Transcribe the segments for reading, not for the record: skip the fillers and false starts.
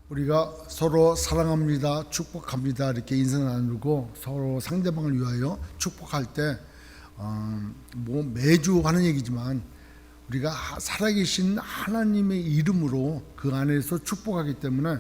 우리가 서로 사랑합니다, 축복합니다 이렇게 인사 나누고 서로 상대방을 위하여 축복할 때 매주 하는 얘기지만 우리가 살아계신 하나님의 이름으로 그 안에서 축복하기 때문에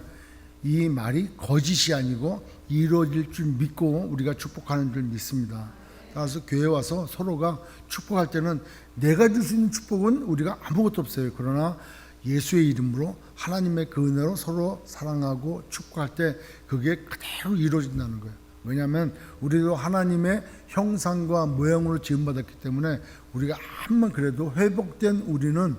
이 말이 거짓이 아니고 이루어질 줄 믿고 우리가 축복하는 줄 믿습니다. 따라서 교회 와서 서로가 축복할 때는 내가 줄 수 있는 축복은 우리가 아무것도 없어요. 그러나 예수의 이름으로 하나님의 그 은혜로 서로 사랑하고 축복할 때 그게 그대로 이루어진다는 거예요. 왜냐하면 우리도 하나님의 형상과 모양으로 지음받았기 때문에 우리가 한번 그래도 회복된 우리는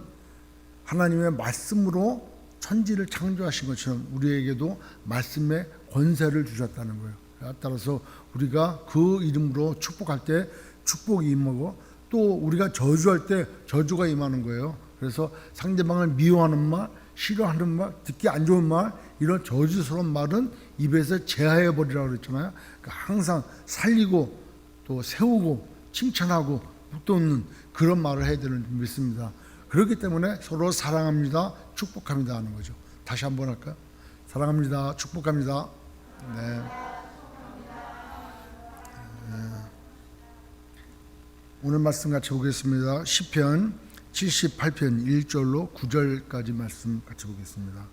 하나님의 말씀으로 천지를 창조하신 것처럼 우리에게도 말씀의 권세를 주셨다는 거예요. 따라서 우리가 그 이름으로 축복할 때 축복이 임하고 또 우리가 저주할 때 저주가 임하는 거예요. 그래서 상대방을 미워하는 말, 싫어하는 말, 듣기 안 좋은 말, 이런 저주스러운 말은 입에서 제하해 버리라고 그랬잖아요. 그러니까 항상 살리고 또 세우고 칭찬하고 북돋는 그런 말을 해야 되는 줄 믿습니다. 그렇기 때문에 서로 사랑합니다, 축복합니다 하는 거죠. 다시 한번 할까요? 사랑합니다, 축복합니다. 네. 오늘 말씀 같이 보겠습니다. 시편 78편 1절로 9절까지 말씀 같이 보겠습니다.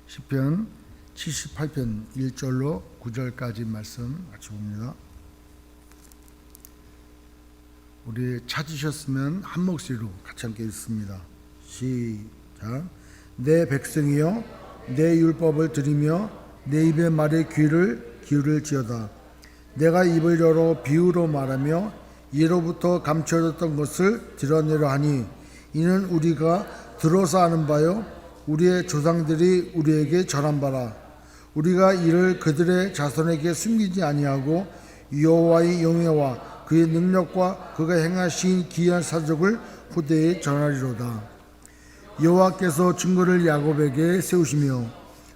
시편 78편 1절로 9절까지 말씀 같이 봅니다. 우리 찾으셨으면 한 목소리로 같이 함께 읽습니다. 시작. 내 백성이여 내 율법을 들으며 내 입의 말에 귀를 기울일지어다. 내가 입을 열어 비유로 말하며 예로부터 감춰졌던 것을 드러내려 하니 이는 우리가 들어서 아는 바요 우리의 조상들이 우리에게 전한 바라. 우리가 이를 그들의 자손에게 숨기지 아니하고 여호와의 영예와 그의 능력과 그가 행하신 기이한 사적을 후대에 전하리로다. 여호와께서 증거를 야곱에게 세우시며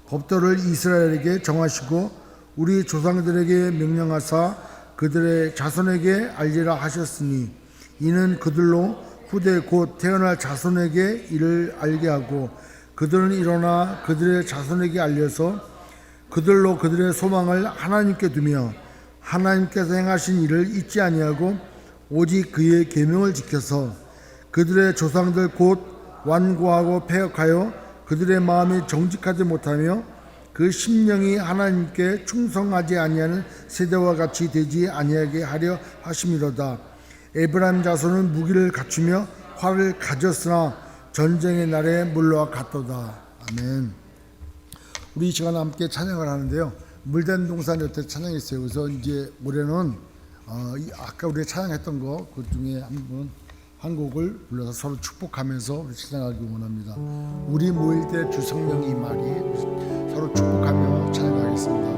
법도를 이스라엘에게 정하시고 우리 조상들에게 명령하사 그들의 자손에게 알리라 하셨으니 이는 그들로 후대 곧 태어날 자손에게 이를 알게 하고 그들은 일어나 그들의 자손에게 알려서 그들로 그들의 소망을 하나님께 두며 하나님께서 행하신 일을 잊지 아니하고 오직 그의 계명을 지켜서 그들의 조상들 곧 완고하고 패역하여 그들의 마음이 정직하지 못하며 그 심령이 하나님께 충성하지 아니하는 세대와 같이 되지 아니하게 하려 하심이로다. 에브라임 자손은 무기를 갖추며 활을 가졌으나 전쟁의 날에 물러와 갔도다. 아멘. 우리 이 시간 함께 찬양을 하는데요. 물된 동산 옆에 찬양이 있어요. 그래서 이제 올해는 아까 우리가 찬양했던 거 그 중에 한 곡을 불러서 서로 축복하면서 우리 찬양하기 원합니다. 우리 모일 때 주 성령이 임하리. 서로 축복하며 찬양하겠습니다.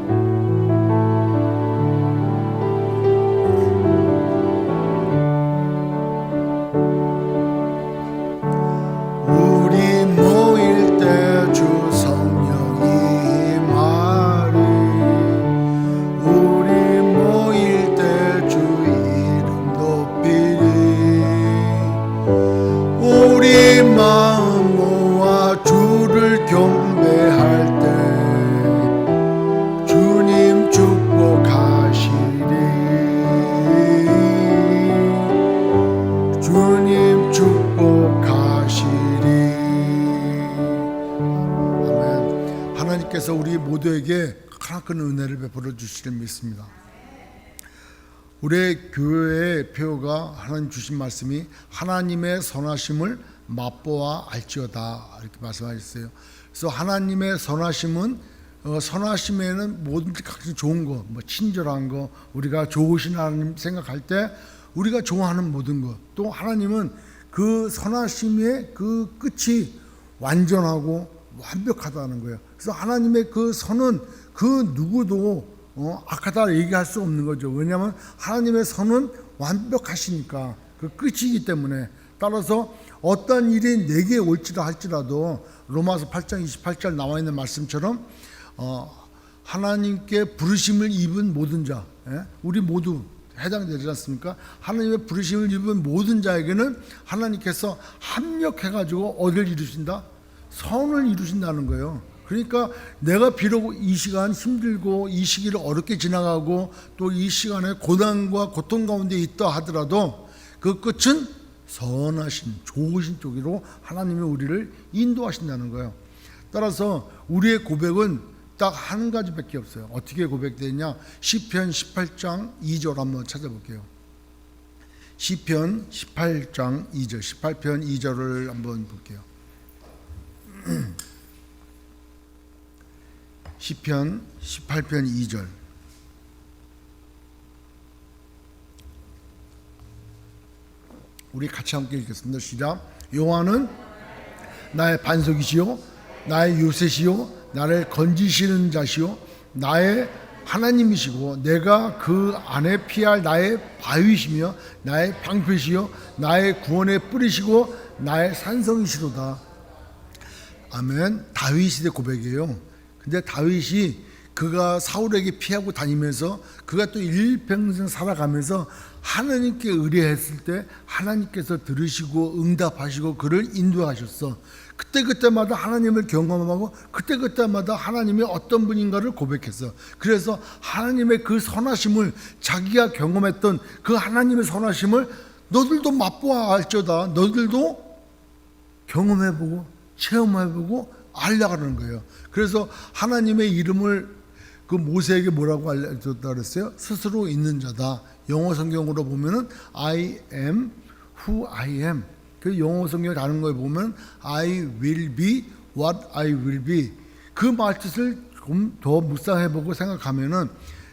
하나님께서 우리 모두에게 크나큰 은혜를 베풀어 주시길 믿습니다. 우리 교회의 표가 하나님 주신 말씀이 하나님의 선하심을 맛보아 알지어다 이렇게 말씀하셨어요. 그래서 하나님의 선하심은 선하심에는 뭐든지 각기 좋은 거, 친절한 거, 우리가 좋으신 하나님 생각할 때 우리가 좋아하는 모든 것, 또 하나님은 그 선하심의 그 끝이 완전하고 완벽하다는 거예요. 그래서 하나님의 그 선은 그 누구도 악하다 얘기할 수 없는 거죠. 왜냐하면 하나님의 선은 완벽하시니까 그 끝이기 때문에. 따라서 어떤 일이 내게 올지라 할지라도 로마서 8장 28절 나와 있는 말씀처럼 하나님께 부르심을 입은 모든 자, 우리 모두 해당되지 않습니까? 하나님의 부르심을 입은 모든 자에게는 하나님께서 합력해가지고 어디를 이루신다? 선을 이루신다는 거예요. 그러니까 내가 비록 이 시간 힘들고 이 시기를 어렵게 지나가고 또 이 시간에 고난과 고통 가운데 있다 하더라도 그 끝은 선하신 좋으신 쪽으로 하나님이 우리를 인도하신다는 거예요. 따라서 우리의 고백은 딱 한 가지밖에 없어요. 어떻게 고백되냐? 시편 18장 2절 한번 찾아볼게요. 시편 18장 2절, 18편 2절을 한번 볼게요. 시편 18편 2절. 우리 같이 함께 읽겠습니다. 시작. 여호와는 나의 반석이시요 나의 요새시요 나를 건지시는 자시요 나의 하나님이시고 내가 그 안에 피할 나의 바위시며 나의 방패시요 나의 구원의 뿌리시고 나의 산성이시로다. 아멘. 다윗의 고백이에요. 근데 다윗이 그가 사울에게 피하고 다니면서 그가 또 일평생 살아가면서 하나님께 의뢰했을 때 하나님께서 들으시고 응답하시고 그를 인도하셨어. 그때마다 하나님을 경험하고 그때마다 하나님이 어떤 분인가를 고백했어. 그래서 하나님의 그 선하심을 자기가 경험했던 그 하나님의 선하심을 너들도 맛보아 알쩌다. 너들도 경험해보고 체험해보고 알려가는 거예요. 그래서 하나님의 이름을 그 모세에게 뭐라고 알려줬다 그랬어요? 스스로 있는 자다. 영어 성경으로 보면은 I am who I am. 그 영어 성경 다른 거에 보면 I will be what I will be. 그 말뜻을 좀 더 묵상해보고 생각하면은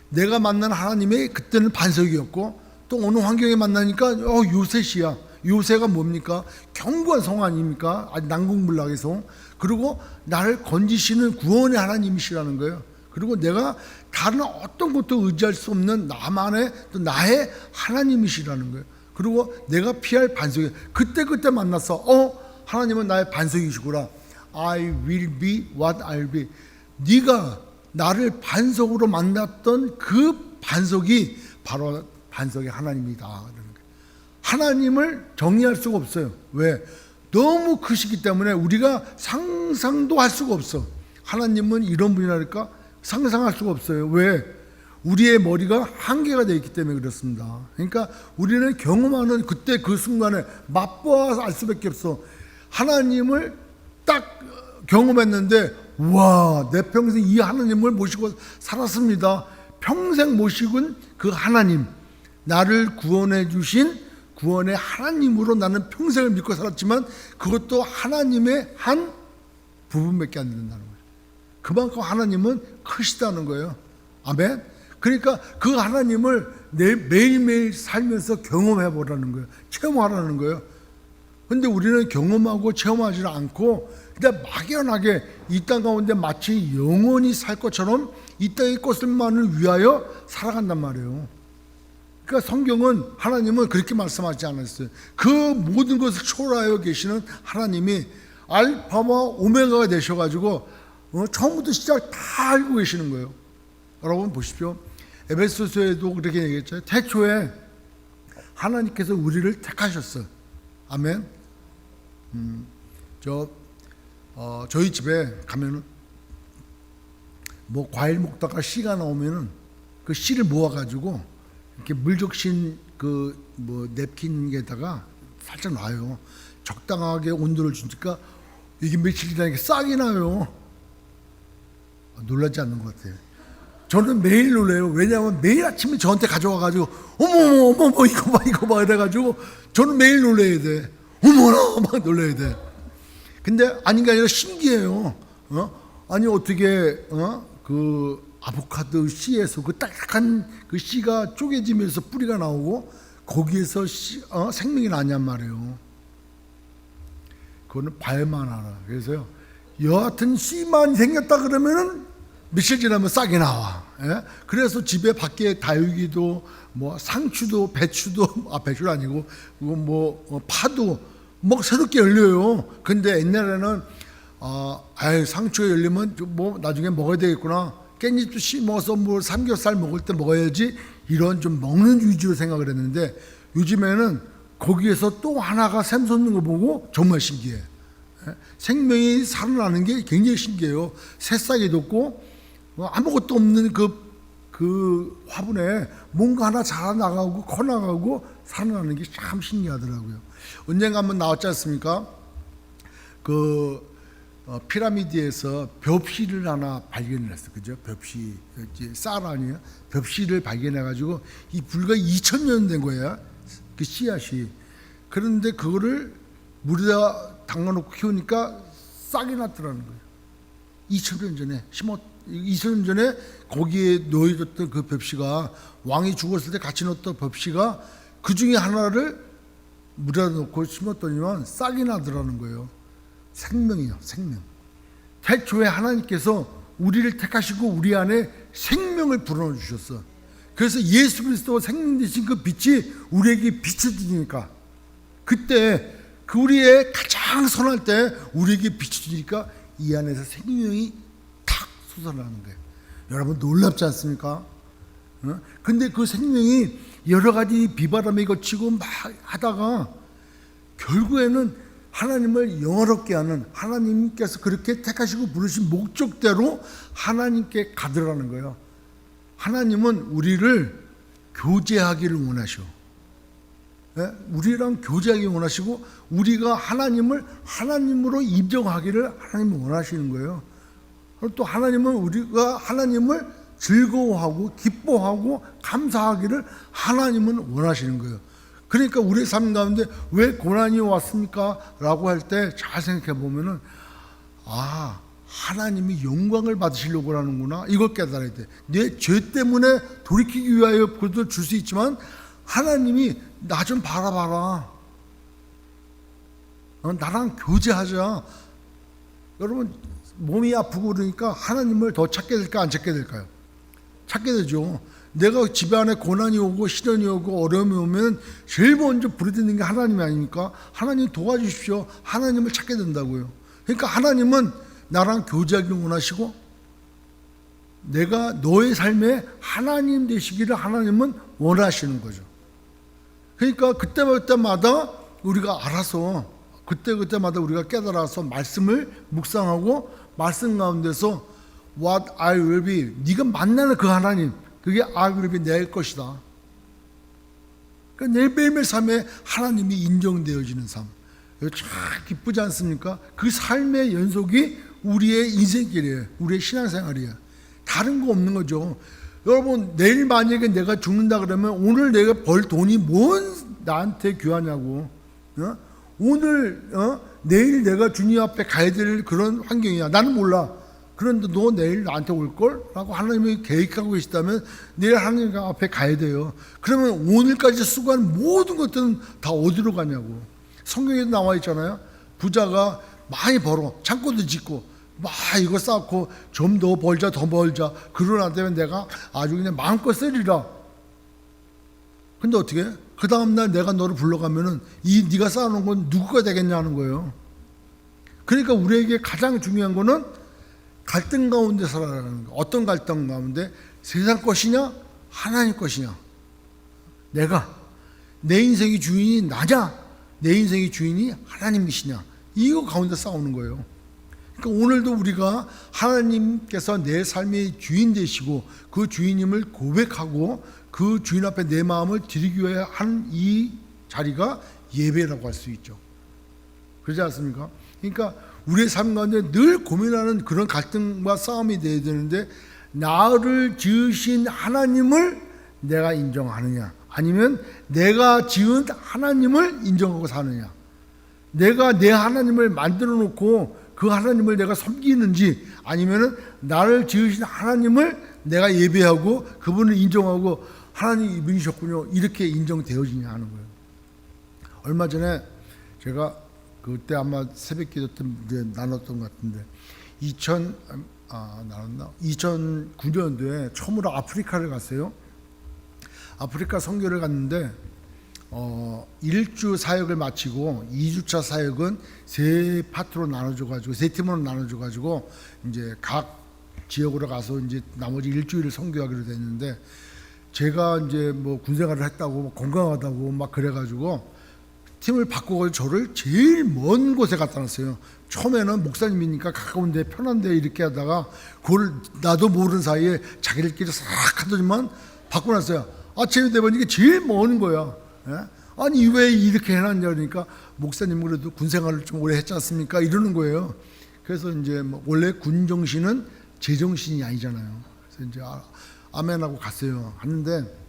내가 만난 하나님의 그때는 반석이었고 또 어느 환경에 만나니까 요새시야. 요새가 뭡니까? 견고한 성 아닙니까? 난공불락의 성. 그리고 나를 건지시는 구원의 하나님이시라는 거예요. 그리고 내가 다른 어떤 것도 의지할 수 없는 나만의 또 나의 하나님이시라는 거예요. 그리고 내가 피할 반석이 그때 만났어. 하나님은 나의 반석이시구나. I will be what I'll be. 네가 나를 반석으로 만났던 그 반석이 바로 반석의 하나님이다. 하나님을 정의할 수가 없어요. 왜? 너무 크시기 때문에 우리가 상상도 할 수가 없어. 하나님은 이런 분이랄까? 상상할 수가 없어요. 왜? 우리의 머리가 한계가 되어 있기 때문에 그렇습니다. 그러니까 우리는 경험하는 그때 그 순간에 맛보아서 알 수밖에 없어. 하나님을 딱 경험했는데 와, 내 평생 이 하나님을 모시고 살았습니다. 평생 모시곤 그 하나님, 나를 구원해 주신 구원의 하나님으로 나는 평생을 믿고 살았지만 그것도 하나님의 한 부분밖에 안 된다는 거예요. 그만큼 하나님은 크시다는 거예요. 아멘. 그러니까 그 하나님을 매일매일 살면서 경험해 보라는 거예요. 체험하라는 거예요. 근데 우리는 경험하고 체험하지 않고 그냥 막연하게 이 땅 가운데 마치 영원히 살 것처럼 이 땅의 것을만을 위하여 살아간단 말이에요. 그러니까 성경은 하나님은 그렇게 말씀하지 않았어요. 그 모든 것을 초월하여 계시는 하나님이 알파와 오메가가 되셔가지고 처음부터 시작 다 알고 계시는 거예요. 여러분 보십시오. 에베소서에도 그렇게 얘기했죠. 태초에 하나님께서 우리를 택하셨어요. 아멘. 저희 집에 가면은 뭐 과일 먹다가 씨가 나오면은 그 씨를 모아가지고 이렇게 물적신 그 뭐 냅킨에다가 살짝 놔요. 적당하게 온도를 주니까 이게 며칠 지나니까 싹이 나요. 놀라지 않는 것 같아요. 저는 매일 놀래요. 왜냐하면 매일 아침에 저한테 가져와가지고 어머 이거 봐 이래가지고 저는 매일 놀래야 돼. 어머나 막 놀래야 돼. 근데 아닌 게 아니라 신기해요. 아니 어떻게 그 아보카도 씨에서 그 딱딱한 그 씨가 쪼개지면서 뿌리가 나오고 거기에서 생명이 나냔 말이에요. 그거는 봐야만 알아. 그래서요 여하튼 씨만 생겼다 그러면은 며칠 지나면 싹이 나와. 예? 그래서 집에 밖에 다육이도 뭐 상추도 배추도 배추는 아니고 뭐 파도 뭐 새롭게 열려요. 근데 옛날에는 상추가 열리면 뭐 나중에 먹어야 되겠구나. 깻잎도 심어서 뭐 삼겹살 먹을 때 먹어야지 이런 좀 먹는 위주로 생각을 했는데 요즘에는 거기에서 또 하나가 샘솟는 거 보고 정말 신기해. 생명이 살아나는 게 굉장히 신기해요. 새싹이 돋고 아무것도 없는 그 화분에 뭔가 하나 자라나가고 커나가고 살아나는 게 참 신기하더라고요. 언젠가 한번 나왔지 않습니까? 피라미드에서 벽실을 하나 발견을 했어. 그죠? 벽실. 쌀 아니에요? 벽실을 발견해가지고 이 불과 2000년 된 거야. 그 씨앗이. 그런데 그거를 물에다 담가놓고 키우니까 싹이 났더라는 거예요. 2000년 전에 2000년 전에 거기에 놓여졌던 그 벽시가 왕이 죽었을 때 같이 놓았던 벽시가 그 중에 하나를 물에다 놓고 심었더니만 싹이 나더라는 거예요. 생명이요, 생명. 태초에 하나님께서 우리를 택하시고 우리 안에 생명을 불어넣어 주셨어. 그래서 예수 그리스도 생명 되신 그 빛이 우리에게 비춰지니까 그때 그 우리의 가장 선할 때 우리에게 비춰지니까 이 안에서 생명이 탁 솟아나는 거예요. 여러분 놀랍지 않습니까? 근데 그 생명이 여러 가지 비바람에 거치고 막 하다가 결국에는 하나님을 영화롭게 하는 하나님께서 그렇게 택하시고 부르신 목적대로 하나님께 가더라는 거예요. 하나님은 우리를 교제하기를 원하셔. 우리랑 교제하기 원하시고 우리가 하나님을 하나님으로 인정하기를 하나님은 원하시는 거예요. 또 하나님은 우리가 하나님을 즐거워하고 기뻐하고 감사하기를 하나님은 원하시는 거예요. 그러니까 우리의 삶 가운데 왜 고난이 왔습니까? 라고 할 때 잘 생각해 보면은 하나님이 영광을 받으시려고 하는구나. 이걸 깨달아야 돼. 내 죄 때문에 돌이키기 위하여 그것도 줄 수 있지만 하나님이 나 좀 바라봐라. 나랑 교제하자. 여러분 몸이 아프고 그러니까 하나님을 더 찾게 될까 안 찾게 될까요? 찾게 되죠. 내가 집에 안에 고난이 오고 시련이 오고 어려움이 오면 제일 먼저 부르짖는 게 하나님이 아닙니까? 하나님 도와주십시오. 하나님을 찾게 된다고요. 그러니까 하나님은 나랑 교제하기를 원하시고 내가 너의 삶에 하나님 되시기를 하나님은 원하시는 거죠. 그러니까 그때마다 우리가 알아서 그때마다 우리가 깨달아서 말씀을 묵상하고 말씀 가운데서 What I will be, 네가 만나는 그 하나님, 그게 I will be 내 것이다. 그러니까 내 매일매일 삶에 하나님이 인정되어지는 삶, 참 기쁘지 않습니까? 그 삶의 연속이 우리의 인생길이에요. 우리의 신앙생활이에요. 다른 거 없는 거죠. 여러분 내일 만약에 내가 죽는다 그러면 오늘 내가 벌 돈이 뭔 나한테 귀하냐고. 오늘 내일 내가 주님 앞에 가야 될 그런 환경이야. 나는 몰라. 그런데 너 내일 나한테 올걸? 라고 하나님이 계획하고 계시다면 내일 하나님 앞에 가야 돼요. 그러면 오늘까지 수고한 모든 것들은 다 어디로 가냐고. 성경에도 나와 있잖아요. 부자가 많이 벌어 창고도 짓고 막 이거 쌓고 좀 더 벌자 더 벌자. 그러나 되면 내가 아주 그냥 마음껏 쓰리라. 근데 어떻게? 그 다음날 내가 너를 불러가면은 네가 쌓아놓은 건 누구가 되겠냐는 거예요. 그러니까 우리에게 가장 중요한 거는 갈등 가운데 살아가는 거. 어떤 갈등 가운데? 세상 것이냐 하나님 것이냐. 내 인생의 주인이 나냐 내 인생의 주인이 하나님이시냐. 이거 가운데 싸우는 거예요. 그러니까 오늘도 우리가 하나님께서 내 삶의 주인 되시고 그 주인임을 고백하고 그 주인 앞에 내 마음을 드리기 위해 한 이 자리가 예배라고 할 수 있죠. 그렇지 않습니까? 그러니까 우리의 삶 가운데 늘 고민하는 그런 갈등과 싸움이 돼야 되는데 나를 지으신 하나님을 내가 인정하느냐 아니면 내가 지은 하나님을 인정하고 사느냐. 내가 내 하나님을 만들어 놓고 그 하나님을 내가 섬기는지 아니면 나를 지으신 하나님을 내가 예배하고 그분을 인정하고 하나님 이분이셨군요 이렇게 인정되어지냐 하는 거예요. 얼마 전에 제가 그때 아마 새벽기도 때 나눴던 것 같은데 2009년도에 처음으로 아프리카를 갔어요. 아프리카 선교를 갔는데 1주 사역을 마치고 2주차 사역은 세 파트로 나눠줘가지고 세 팀으로 나눠줘가지고 이제 각 지역으로 가서 이제 나머지 일주일을 선교하기로 됐는데 제가 이제 뭐 군생활을 했다고 건강하다고 막 그래가지고 팀을 바꿔서 저를 제일 먼 곳에 갖다 놨어요. 처음에는 목사님이니까 가까운데 편한데 이렇게 하다가 그걸 나도 모르는 사이에 자기들끼리 싹 하더니만 바꿔놨어요. 아침에 되보니까 제일 먼 거야. 예? 아니 왜 이렇게 해놨냐 그러니까 목사님은 그래도 군 생활을 좀 오래 했지 않습니까? 이러는 거예요. 그래서 이제 뭐 원래 군 정신은 제 정신이 아니잖아요. 그래서 이제 아멘하고 갔어요. 하는데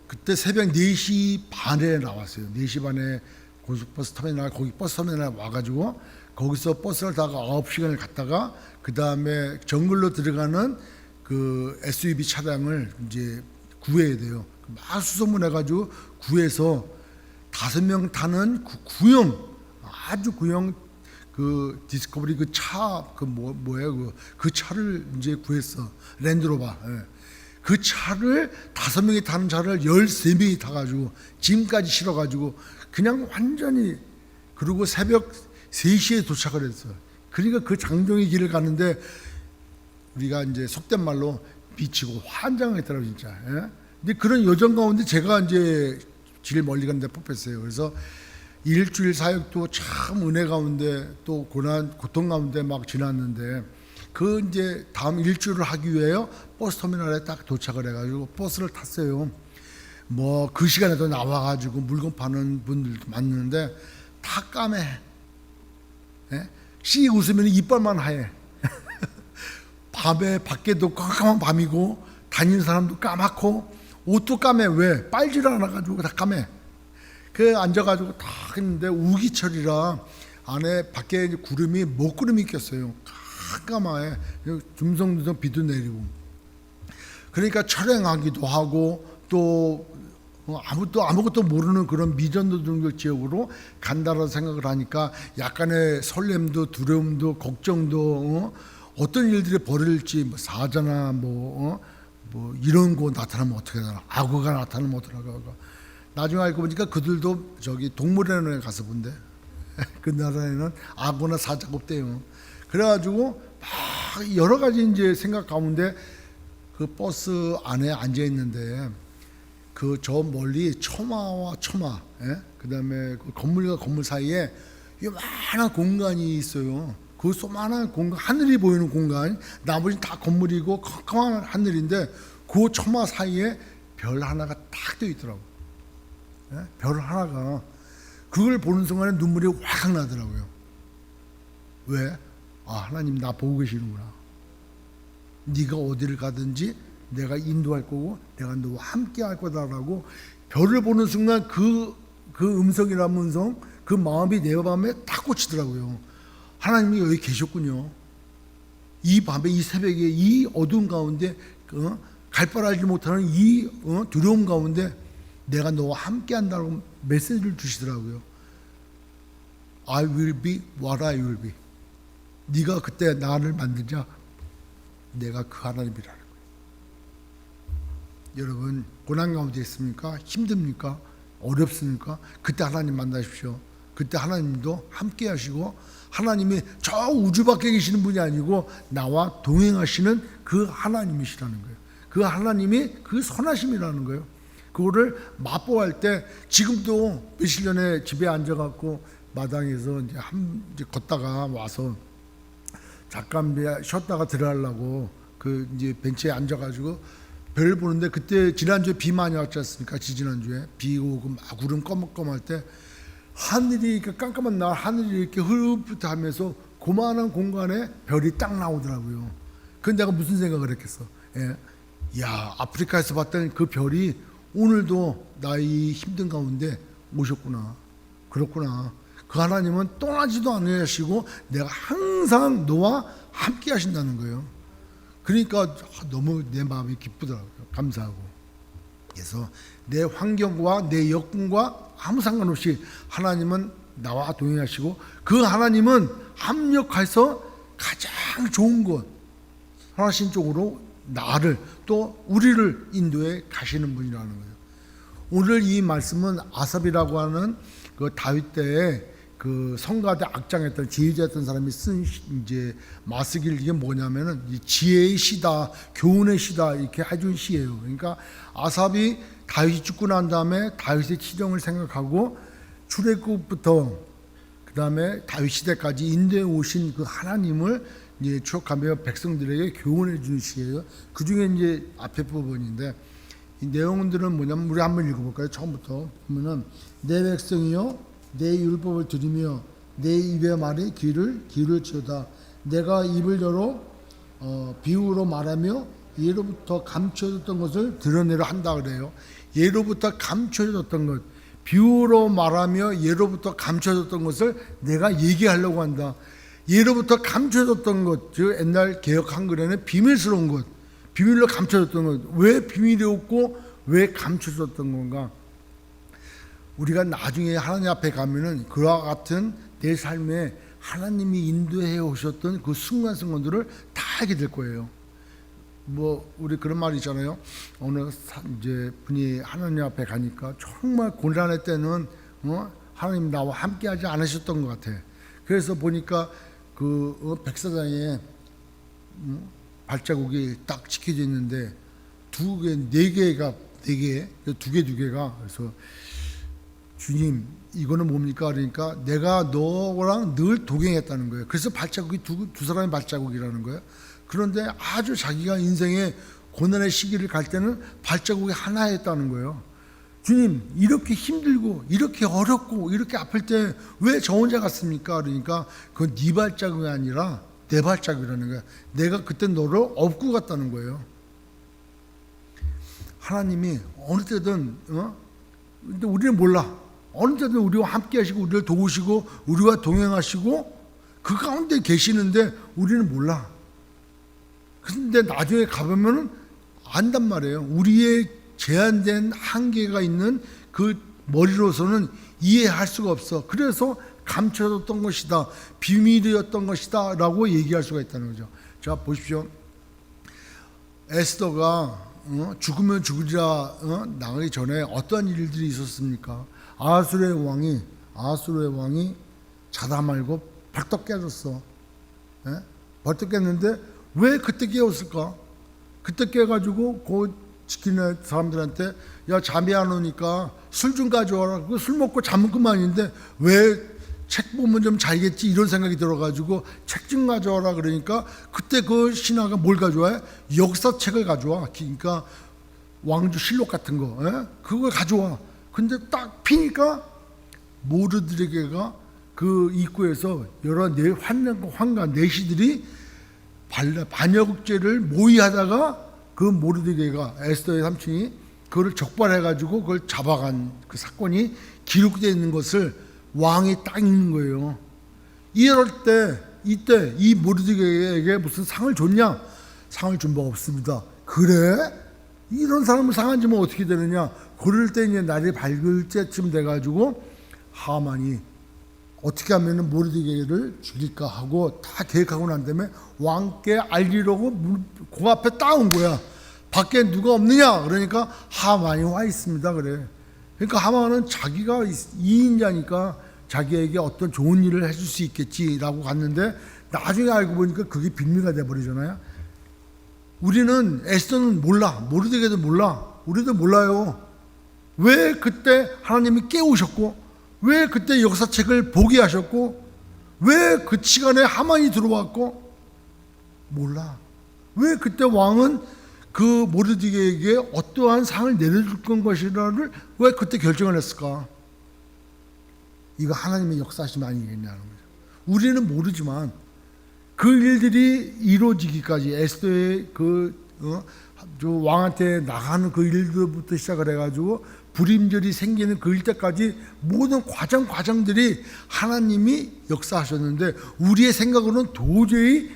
그때 새벽 4시 반에 나왔어요. 4시 반에 고속버스 터미널, 거기 버스 터미널 와가지고 거기서 버스를 타고 9시간을 갔다가 그 다음에 정글로 들어가는 그 SUV 차량을 이제 구해야 돼요. 막 수소문해가지고 구해서 5명 타는 구형, 아주 구형 그 디스커버리 그 차, 그 차를 이제 구했어. 랜드로버. 예. 그 차를 5명이 타는 차를 13명이 타가지고 짐까지 실어가지고 그냥 완전히 그리고 새벽 3시에 도착을 했어요. 그러니까 그 장정의 길을 가는데 우리가 이제 속된 말로 미치고 환장했더라고요, 진짜. 예? 근데 그런 여정 가운데 제가 이제 제일 멀리 갔는데 뽑혔어요. 그래서 일주일 사역도 참 은혜 가운데 또 고통 가운데 막 지났는데 그 이제 다음 일주일을 하기 위해요 버스 터미널에 딱 도착을 해가지고 버스를 탔어요. 뭐 그 시간에도 나와가지고 물건 파는 분들도 많는데 다 까매. 예? 씩 웃으면 이빨만 하얘. 밤에 밖에도 깜깜한 밤이고 다니는 사람도 까맣고 옷도 까매. 왜? 빨지를 않아가지고 다 까매. 그 앉아가지고 딱 했는데 우기철이라 안에 밖에 구름이 먹구름이 꼈어요. 깜깜하게 듬성듬성 비도 내리고 그러니까 철행하기도 하고 또 아무것도 모르는 그런 미전도적 지역으로 간다라고 생각을 하니까 약간의 설렘도 두려움도 걱정도 어떤 일들이 벌어질지 뭐 사자나 뭐 이런 거 나타나면 어떻게 되나 악어가 나타나면 어떻게 되나 나중에 알고 보니까 그들도 저기 동물원에 가서 본대. 그 나라에는 악어나 사자가 없대요. 그래가지고 막 여러 가지 이제 생각 가운데 그 버스 안에 앉아 있는데 그 저 멀리 처마와 처마, 예? 그다음에 그 건물과 건물 사이에 요만한 공간이 있어요. 그 조만한 공간, 하늘이 보이는 공간, 나머지는 다 건물이고 컴컴한 하늘인데 그 처마 사이에 별 하나가 딱 떠 있더라고. 예? 별 하나가 그걸 보는 순간에 눈물이 확 나더라고요. 왜? 하나님 나 보고 계시는구나. 네가 어디를 가든지 내가 인도할 거고 내가 너와 함께 할 거다라고 별을 보는 순간 그 음성이라는 음성 그 마음이 내 마음에 딱 꽂히더라고요. 하나님이 여기 계셨군요. 이 밤에 이 새벽에 이 어두운 가운데 갈 바를 알지 못하는 이 두려움 가운데 내가 너와 함께 한다고 메시지를 주시더라고요. I will be what I will be. 네가 그때 나를 만들자 내가 그 하나님이라는 거예요. 여러분 고난 가운데 있습니까? 힘듭니까? 어렵습니까? 그때 하나님 만나십시오. 그때 하나님도 함께 하시고 하나님이 저 우주 밖에 계시는 분이 아니고 나와 동행하시는 그 하나님이시라는 거예요. 그 하나님이 그 선하심이라는 거예요. 그거를 맛보할 때 지금도 며칠 전에 집에 앉아갖고 마당에서 이제 걷다가 와서 잠깐 쉬었다가 들어가려고 그 이제 벤치에 앉아가지고 별 보는데 그때 지난주에 비 많이 왔지 않습니까? 지지난주에 비 오고 막 구름 꺼먹꺼먹할 때 하늘이 깜깜한 날 하늘이 이렇게 흐릿하면서 고만한 공간에 별이 딱 나오더라고요. 그건 내가 무슨 생각을 했겠어? 예. 야 아프리카에서 봤던 그 별이 오늘도 나의 힘든 가운데 오셨구나. 그렇구나. 그 하나님은 떠나지도 않으시고 내가 항상 너와 함께 하신다는 거예요. 그러니까 너무 내 마음이 기쁘더라고요. 감사하고. 그래서 내 환경과 내 여건과 아무 상관없이 하나님은 나와 동행하시고 그 하나님은 합력해서 가장 좋은 것 선하신 쪽으로 나를 또 우리를 인도해 가시는 분이라는 거예요. 오늘 이 말씀은 아삽이라고 하는 그 다윗 때의 그 성가대 악장했던 제자였던 사람이 쓴 이제 마스길, 이게 뭐냐면은 이 지혜의 시다, 교훈의 시다 이렇게 해준 시예요. 그러니까 아삽이 다윗이 죽고 난 다음에 다윗의 치령을 생각하고 출애굽부터 그 다음에 다윗 시대까지 인도해 오신 그 하나님을 이제 추억하며 백성들에게 교훈해 주는 시예요. 그 중에 이제 앞에 부분인데 이 내용들은 뭐냐면 우리 한번 읽어볼까요? 처음부터 보면은 내 백성이요 내 율법을 들으며 내 입의 말에 귀를 기울일지어다. 내가 입을 열어 비유로 말하며 예로부터 감춰졌던 것을 드러내려 한다 그래요. 예로부터 감춰졌던 것, 비유로 말하며 예로부터 감춰졌던 것을 내가 얘기하려고 한다. 예로부터 감춰졌던 것, 즉 옛날 개역 한글에는 비밀스러운 것, 비밀로 감춰졌던 것, 왜 비밀이었고 왜 감춰졌던 건가? 우리가 나중에 하나님 앞에 가면은 그와 같은 내 삶에 하나님이 인도해 오셨던 그 순간순간들을 다 하게 될 거예요. 뭐 우리 그런 말이 있잖아요. 어느 이제 분이 하나님 앞에 가니까 정말 곤란할 때는 하나님 나와 함께하지 않으셨던 것 같아. 그래서 보니까 그 백사장에 발자국이 딱 찍혀져 있는데 두 개, 네 개가 두 개가 그래서 주님 이거는 뭡니까? 그러니까 내가 너랑 늘 동행했다는 거예요. 그래서 발자국이 두 사람의 발자국이라는 거예요. 그런데 아주 자기가 인생의 고난의 시기를 갈 때는 발자국이 하나였다는 거예요. 주님 이렇게 힘들고 이렇게 어렵고 이렇게 아플 때 왜 저 혼자 갔습니까? 그러니까 그건 네 발자국이 아니라 내 발자국이라는 거야. 내가 그때 너를 업고 갔다는 거예요. 하나님이 어느 때든 근데 우리는 몰라. 어느 때든 우리와 함께 하시고 우리를 도우시고 우리와 동행하시고 그 가운데 계시는데 우리는 몰라. 근데 나중에 가보면은 안단 말이에요. 우리의 제한된 한계가 있는 그 머리로서는 이해할 수가 없어. 그래서 감춰졌던 것이다, 비밀이었던 것이다 라고 얘기할 수가 있다는 거죠. 자 보십시오. 에스더가 죽으면 죽으리라 나가기 전에 어떤 일들이 있었습니까? 아수르의 왕이 자다 말고 벌떡 깨졌어. 벌떡 깼는데 왜 그때 깨웠을까? 그때 깨가지고 그 지키는 사람들한테 야 잠이 안 오니까 술 좀 가져와라. 그 술 먹고 잠은 그만인데 왜 책 보면 좀 잘겠지 이런 생각이 들어가지고 책 좀 가져와라. 그러니까 그때 그 신하가 뭘 가져와요? 역사책을 가져와. 그러니까 왕조 실록 같은 거 그걸 가져와. 근데 딱 피니까 모르드게가 그 입구에서 여러 환관 내시들이 반역죄를 모의하다가 그 모르드게가 에스더의 삼촌이 그걸 적발해가지고 그걸 잡아간 그 사건이 기록되어 있는 것을 왕이 딱 읽는 거예요. 이럴 때 이때 이 모르드게에게 무슨 상을 줬냐? 상을 준 바 없습니다. 그래? 이런 사람을 상한 지면 어떻게 되느냐? 그럴 때 이제 날이 밝을 때쯤 돼가지고 하만이 어떻게 하면 모르드게를 죽일까 하고 다 계획하고 난 다음에 왕께 알리려고 그 앞에 딱 온 거야. 밖에 누가 없느냐? 그러니까 하만이 와 있습니다. 그래. 그러니까 하만은 자기가 2인자니까 자기에게 어떤 좋은 일을 해줄 수 있겠지라고 갔는데 나중에 알고 보니까 그게 빈미가 돼버리잖아요. 우리는 에스더는 몰라. 모르드게도 몰라. 우리도 몰라요. 왜 그때 하나님이 깨우셨고 왜 그때 역사책을 보게 하셨고 왜 그 시간에 하만이 들어왔고 몰라. 왜 그때 왕은 그 모르드게에게 어떠한 상을 내려줄 것이라를 왜 그때 결정을 했을까? 이거 하나님의 역사하심 아니겠냐는 거죠. 우리는 모르지만 그 일들이 이루어지기까지 에스더의 저 왕한테 나가는 그 일들부터 시작을 해가지고 불임절이 생기는 그 일때까지 모든 과정들이 하나님이 역사하셨는데 우리의 생각으로는 도저히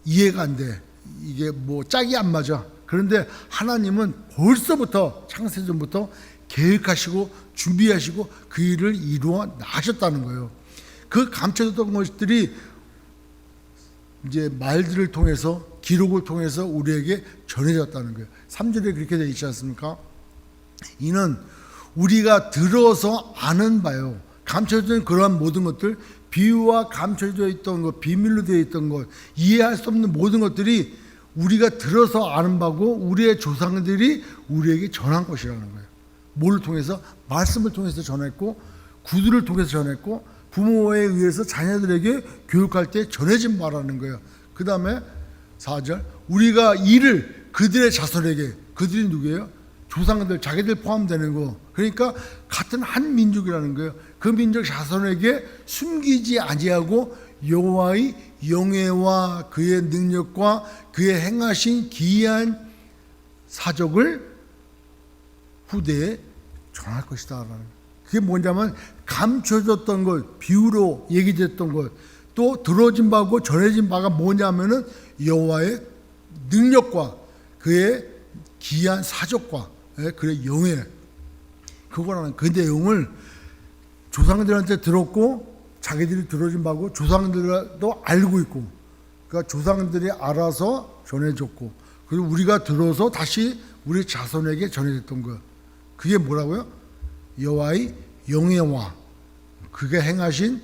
이해가 안 돼. 이게 뭐 짝이 안 맞아. 그런데 하나님은 벌써부터 창세전부터 계획하시고 준비하시고 그 일을 이루어 나셨다는 거예요. 그 감춰졌던 것들이 이제 말들을 통해서 기록을 통해서 우리에게 전해졌다는 거예요. 3절에 그렇게 되어 있지 않습니까? 이는 우리가 들어서 아는 바요 감춰진 그러한 모든 것들, 비유와 감춰져 있던 것, 비밀로 되어 있던 것, 이해할 수 없는 모든 것들이 우리가 들어서 아는 바고 우리의 조상들이 우리에게 전한 것이라는 거예요. 뭘 통해서? 말씀을 통해서 전했고, 구두를 통해서 전했고, 부모에 의해서 자녀들에게 교육할 때 전해진 바라는 거예요. 그 다음에 4절, 우리가 이를 그들의 자손에게, 그들이 누구예요? 조상들, 자기들 포함되는 거. 그러니까 같은 한 민족이라는 거예요. 그 민족 자손에게 숨기지 아니하고 여호와의 영예와 그의 능력과 그의 행하신 기이한 사적을 후대에 전할 것이다 라는 거예요. 그게 뭐냐면 감춰졌던 것, 비유로 얘기됐던 것, 또 들어진 바고 전해진 바가 뭐냐면은 여호와의 능력과 그의 기이한 사적과 그의 영예, 그거라는 그 내용을 조상들한테 들었고 자기들이 들어진 바고 조상들도 알고 있고, 그러니까 조상들이 알아서 전해줬고, 그리고 우리가 들어서 다시 우리 자손에게 전해졌던 거예요. 그게 뭐라고요? 여호와의 영예와 그가 행하신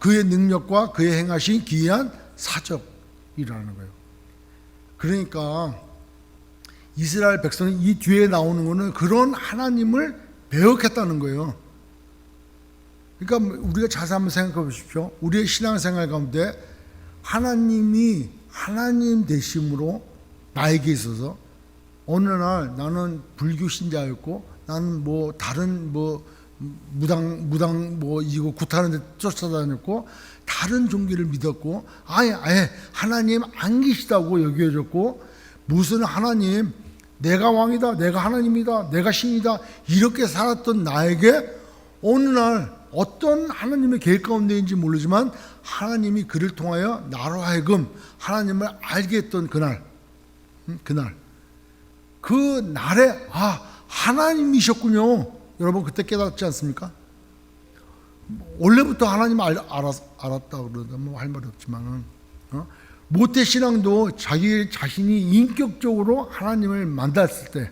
그의 능력과 그의 행하신 기이한 사적이라는 거예요. 그러니까 이스라엘 백성이 이 뒤에 나오는 거는 그런 하나님을 배웠겠다는 거예요. 그러니까 우리가 자세히 한번 생각해 보십시오. 우리의 신앙생활 가운데 하나님이 하나님 되심으로 나에게 있어서 어느 날 나는 불교 신자였고, 나는 뭐 다른 뭐 무당 뭐 이거 굿하는 데 쫓아다녔고, 다른 종교를 믿었고, 아예 하나님 안 계시다고 여겨졌고, 무슨 하나님, 내가 왕이다, 내가 하나님이다, 내가 신이다, 이렇게 살았던 나에게 어느 날 어떤 하나님의 계획 가운데인지 모르지만 하나님이 그를 통하여 나로 하여금 하나님을 알게 했던 그날, 그 날에 하나님이셨군요. 여러분 그때 깨닫지 않습니까? 원래부터 하나님 알았다 그러다 뭐 할 말이 없지만은 모태 신앙도 자기 자신이 인격적으로 하나님을 만났을 때,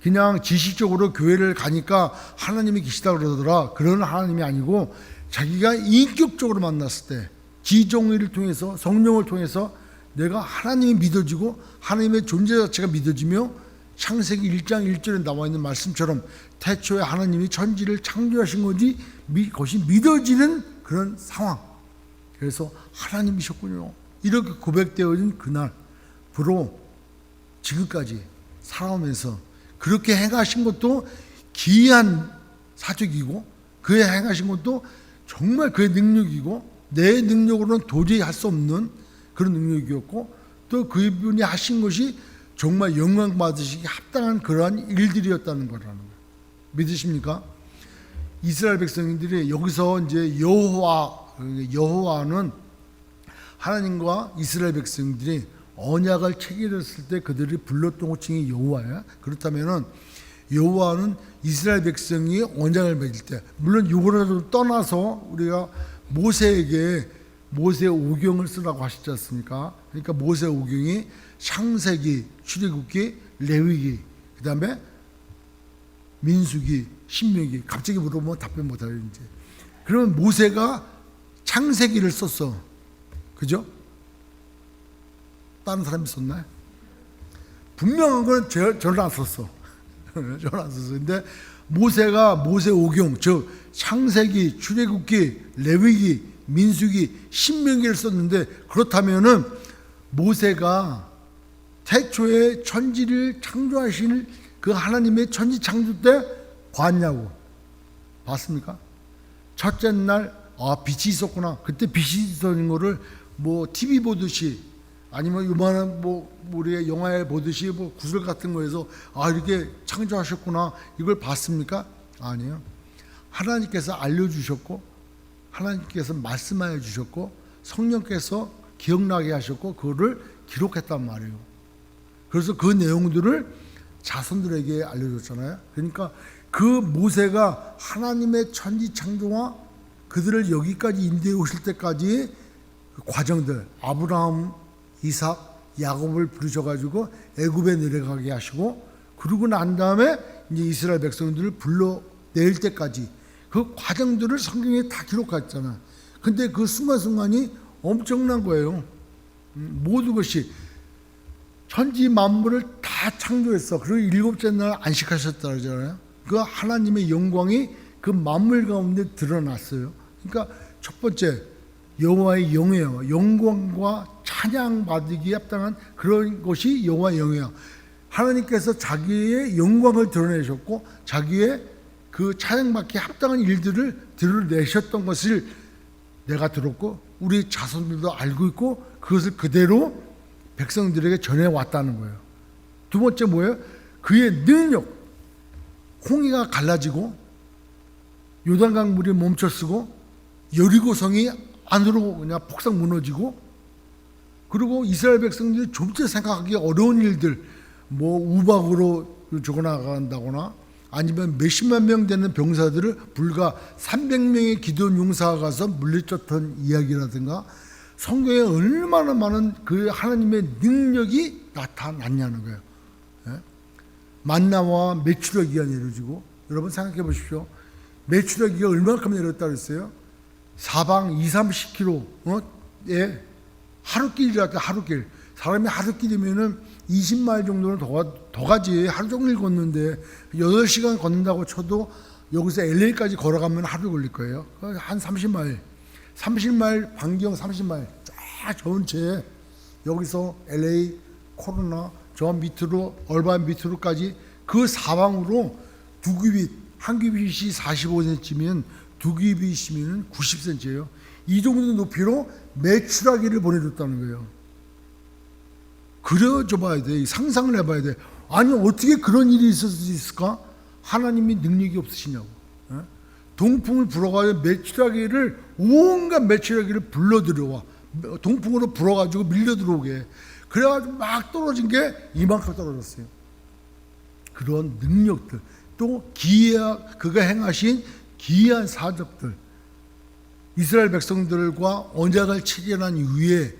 그냥 지식적으로 교회를 가니까 하나님이 계시다 그러더라, 그런 하나님이 아니고 자기가 인격적으로 만났을 때, 지종의를 통해서 성령을 통해서 내가 하나님이 믿어지고 하나님의 존재 자체가 믿어지며, 창세기 1장 1절에 나와 있는 말씀처럼 태초에 하나님이 천지를 창조하신 거지, 그것이 믿어지는 그런 상황. 그래서 하나님이셨군요, 이렇게 고백되어진 그날부로 지금까지 살아오면서 그렇게 행하신 것도 기이한 사적이고, 그의 행하신 것도 정말 그의 능력이고, 내 능력으로는 도저히 할 수 없는 그런 능력이었고, 또 그분이 하신 것이 정말 영광 받으시기 합당한 그러한 일들이었다는 거라는 거예요. 믿으십니까? 이스라엘 백성들이 여기서 이제 여호와는 하나님과 이스라엘 백성들이 언약을 체결했을 때 그들이 불렀던 호칭이 여호와야. 그렇다면은 여호와는 이스라엘 백성이 언약을 맺을 때, 물론 이거라도 떠나서 우리가 모세에게 모세 오경을 쓰라고 하시지 않습니까? 그러니까 모세 오경이 창세기, 출애굽기, 레위기, 그 다음에 민수기, 신명기. 갑자기 물어보면 답변 못하죠 이제. 그러면 모세가 창세기를 썼어, 그죠? 다른 사람이 썼나요? 분명한 건 저는 안 썼어. 저는 안 썼어. 근데 모세가 모세 오경, 즉 창세기, 출애굽기, 레위기, 민수기, 신명기를 썼는데, 그렇다면은 모세가 태초에 천지를 창조하신 그 하나님의 천지 창조 때 봤냐고? 봤습니까? 첫째 날 빛이 있었구나. 그때 빛이 있었는 거를 뭐 TV 보듯이, 아니면 요만한 뭐 우리가 영화에 보듯이 뭐 구슬 같은 거에서 이렇게 창조하셨구나, 이걸 봤습니까? 아니에요. 하나님께서 알려주셨고, 하나님께서 말씀하여 주셨고, 성령께서 기억나게 하셨고, 그거를 기록했단 말이에요. 그래서 그 내용들을 자손들에게 알려줬잖아요. 그러니까 그 모세가 하나님의 천지 창조와 그들을 여기까지 인도해 오실 때까지 그 과정들, 아브라함, 이삭, 야곱을 부르셔가지고 애굽에 내려가게 하시고, 그러고 난 다음에 이제 이스라엘 백성들을 불러낼 때까지, 그 과정들을 성경에 다 기록했잖아. 근데 그 순간순간이 엄청난 거예요. 모든 것이 천지 만물을 다 창조했어. 그리고 일곱째 날 안식하셨다 그러잖아요. 그 하나님의 영광이 그 만물 가운데 드러났어요. 그러니까 첫 번째 여호와의 영예요. 영광과 찬양 받기에 합당한 그런 것이 여호와의 영예요. 하나님께서 자기의 영광을 드러내셨고 자기의 그 찬양받기에 합당한 일들을 드러내셨던 것을 내가 들었고 우리 자손들도 알고 있고 그것을 그대로 백성들에게 전해왔다는 거예요. 두 번째 뭐예요? 그의 능력. 홍해가 갈라지고 요단강 물이 멈춰서고 여리고성이 안으로 그냥 폭삭 무너지고 그리고 이스라엘 백성들이 좀처럼 생각하기 어려운 일들 뭐 우박으로 죽어나간다거나 아니면 몇십만 명 되는 병사들을 불과 300명의 기도원 용사가 가서 물리쳤던 이야기라든가 성경에 얼마나 많은 그 하나님의 능력이 나타났냐는 거예요. 예? 만나와 메추라기가 내려지고 여러분 생각해 보십시오. 메추라기가 얼마큼 내렸다 그랬어요? 사방 20-30km에 하루길이랄까 하루길. 사람이 하루길이면은 20마일 정도는 더 가지. 하루 종일 걷는데 8시간 걷는다고 쳐도 여기서 LA까지 걸어가면 하루 걸릴 거예요. 한 30마일. 30마일 반경 30마일 쫙 전체 여기서 LA 코로나 저 밑으로 얼반 밑으로까지 그 사방으로 두 규빗 한 규빗이 45cm면 두 규빗이면 90cm예요. 이 정도 높이로 메추라기를 보내줬다는 거예요. 그려줘 봐야 돼. 상상을 해봐야 돼. 아니 어떻게 그런 일이 있을 수 있을까? 하나님이 능력이 없으시냐고. 동풍을 불어가지고 메추라기를 온갖 메추라기를 불러 들여와. 동풍으로 불어가지고 밀려 들어오게. 그래가지고 막 떨어진 게 이만큼 떨어졌어요. 그런 능력들 또 그가 행하신 기이한 사적들 이스라엘 백성들과 언약을 체결한 이후에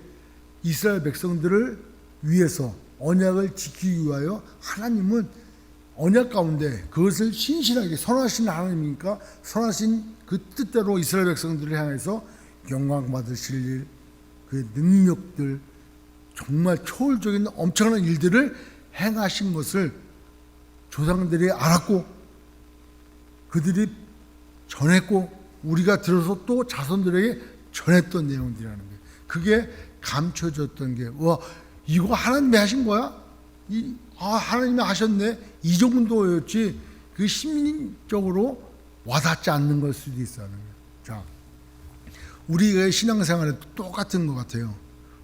이스라엘 백성들을 위해서 언약을 지키기 위하여 하나님은 언약 가운데 그것을 신실하게 선하신 하나님이니까 선하신 그 뜻대로 이스라엘 백성들을 향해서 영광 받으실 일, 그 능력들 정말 초월적인 엄청난 일들을 행하신 것을 조상들이 알았고 그들이 전했고 우리가 들어서 또 자손들에게 전했던 내용들이라는 거예요. 그게 감춰졌던 게 와 이거 하나님이 하신 거야? 하나님이 하셨네. 이 정도였지 그 심리적으로 와닿지 않는 걸 수도 있어요. 자, 우리의 신앙생활에 똑같은 것 같아요.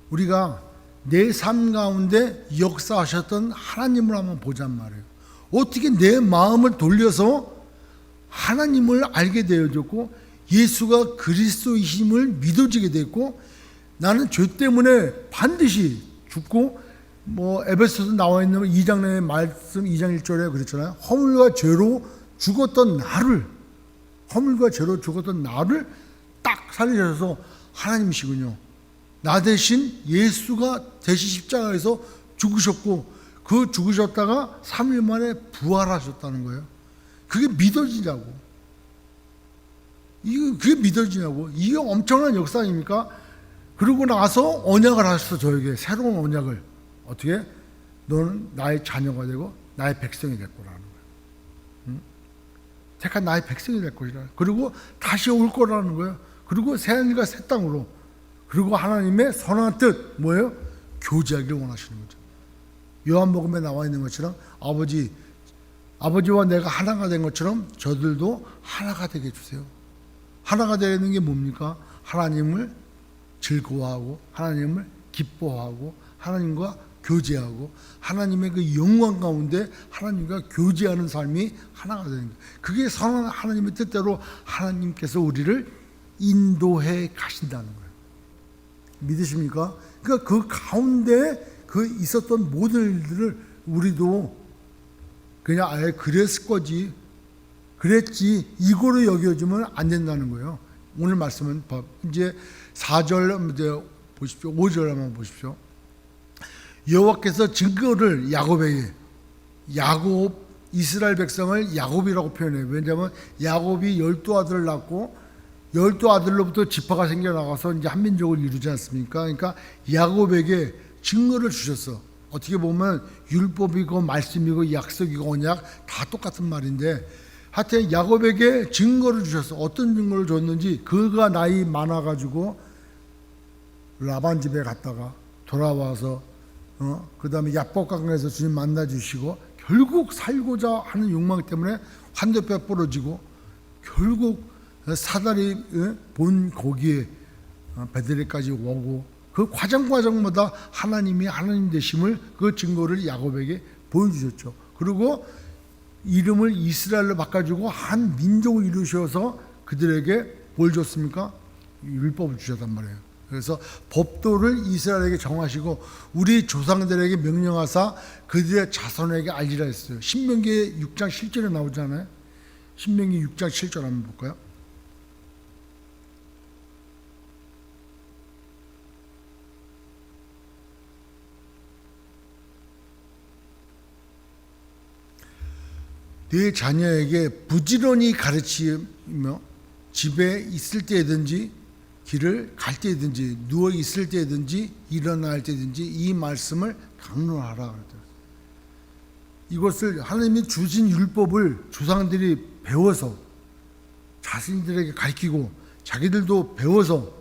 우리가 내 삶 가운데 역사하셨던 하나님을 한번 보잔 말이에요. 어떻게 내 마음을 돌려서 하나님을 알게 되어졌고 예수가 그리스도이심을 믿어지게 됐고 나는 죄 때문에 반드시 죽고 뭐 에베소서 나와 있는 2장 내 말씀 2장 1절에 그랬잖아요. 허물과 죄로 죽었던 나를 딱 살리셔서 하나님이시군요. 나 대신 예수가 대신 십자가에서 죽으셨고 그 죽으셨다가 3일 만에 부활하셨다는 거예요. 그게 믿어지냐고. 그게 믿어지냐고. 이게 엄청난 역사 아닙니까? 그러고 나서 언약을 하셨어. 저에게 새로운 언약을. 어떻게? 너는 나의 자녀가 되고 나의 백성이 될 거라는 거예요. 응? 택한 나의 백성이 될 것이라. 그리고 다시 올 거라는 거예요. 그리고 새하늘과 새 땅으로. 그리고 하나님의 선한 뜻 뭐예요? 교제하기를 원하시는 거죠. 요한복음에 나와 있는 것처럼 아버지와 내가 하나가 된 것처럼 저들도 하나가 되게 해주세요. 하나가 되는 게 뭡니까? 하나님을 즐거워하고 하나님을 기뻐하고 하나님과 교제하고 하나님의 그 영광 가운데 하나님과 교제하는 삶이 하나가 되는 거예요. 그게 선한 하나님의 뜻대로 하나님께서 우리를 인도해 가신다는 거예요. 믿으십니까? 그러니까 그 가운데 그 있었던 모든 일들을 우리도 그냥 아예 그랬을 거지 그랬지 이거로 여겨주면 안 된다는 거예요. 오늘 말씀은 이제 4절 보십시오. 5절 한번 보십시오. 여호와께서 증거를 야곱 이스라엘 백성을 야곱이라고 표현해요. 왜냐하면 야곱이 12아들을 낳고 12아들로부터 지파가 생겨나가서 이제 한민족을 이루지 않습니까? 그러니까 야곱에게 증거를 주셨어. 어떻게 보면 율법이고 말씀이고 약속이고 언약 다 똑같은 말인데 하여튼 야곱에게 증거를 주셨어. 어떤 증거를 줬는지 그가 나이 많아가지고 라반 집에 갔다가 돌아와서 그 다음에 야복강에서 주님 만나주시고 결국 살고자 하는 욕망 때문에 환도뼈 부러지고 결국 사다리 본 거기에 베들레까지 오고 그 과정마다 하나님이 하나님 되심을 그 증거를 야곱에게 보여주셨죠. 그리고 이름을 이스라엘로 바꿔주고 한 민족을 이루셔서 그들에게 뭘 줬습니까? 율법을 주셨단 말이에요. 그래서 법도를 이스라엘에게 정하시고 우리 조상들에게 명령하사 그들의 자손에게 알리라 했어요. 신명기 6장 7절에 나오잖아요. 신명기 6장 7절 한번 볼까요? 네 자녀에게 부지런히 가르치며 집에 있을 때든지 길을 갈 때든지 누워 있을 때든지 일어날 때든지 이 말씀을 강론하라. 이것을 하나님이 주신 율법을 조상들이 배워서 자신들에게 가르치고 자기들도 배워서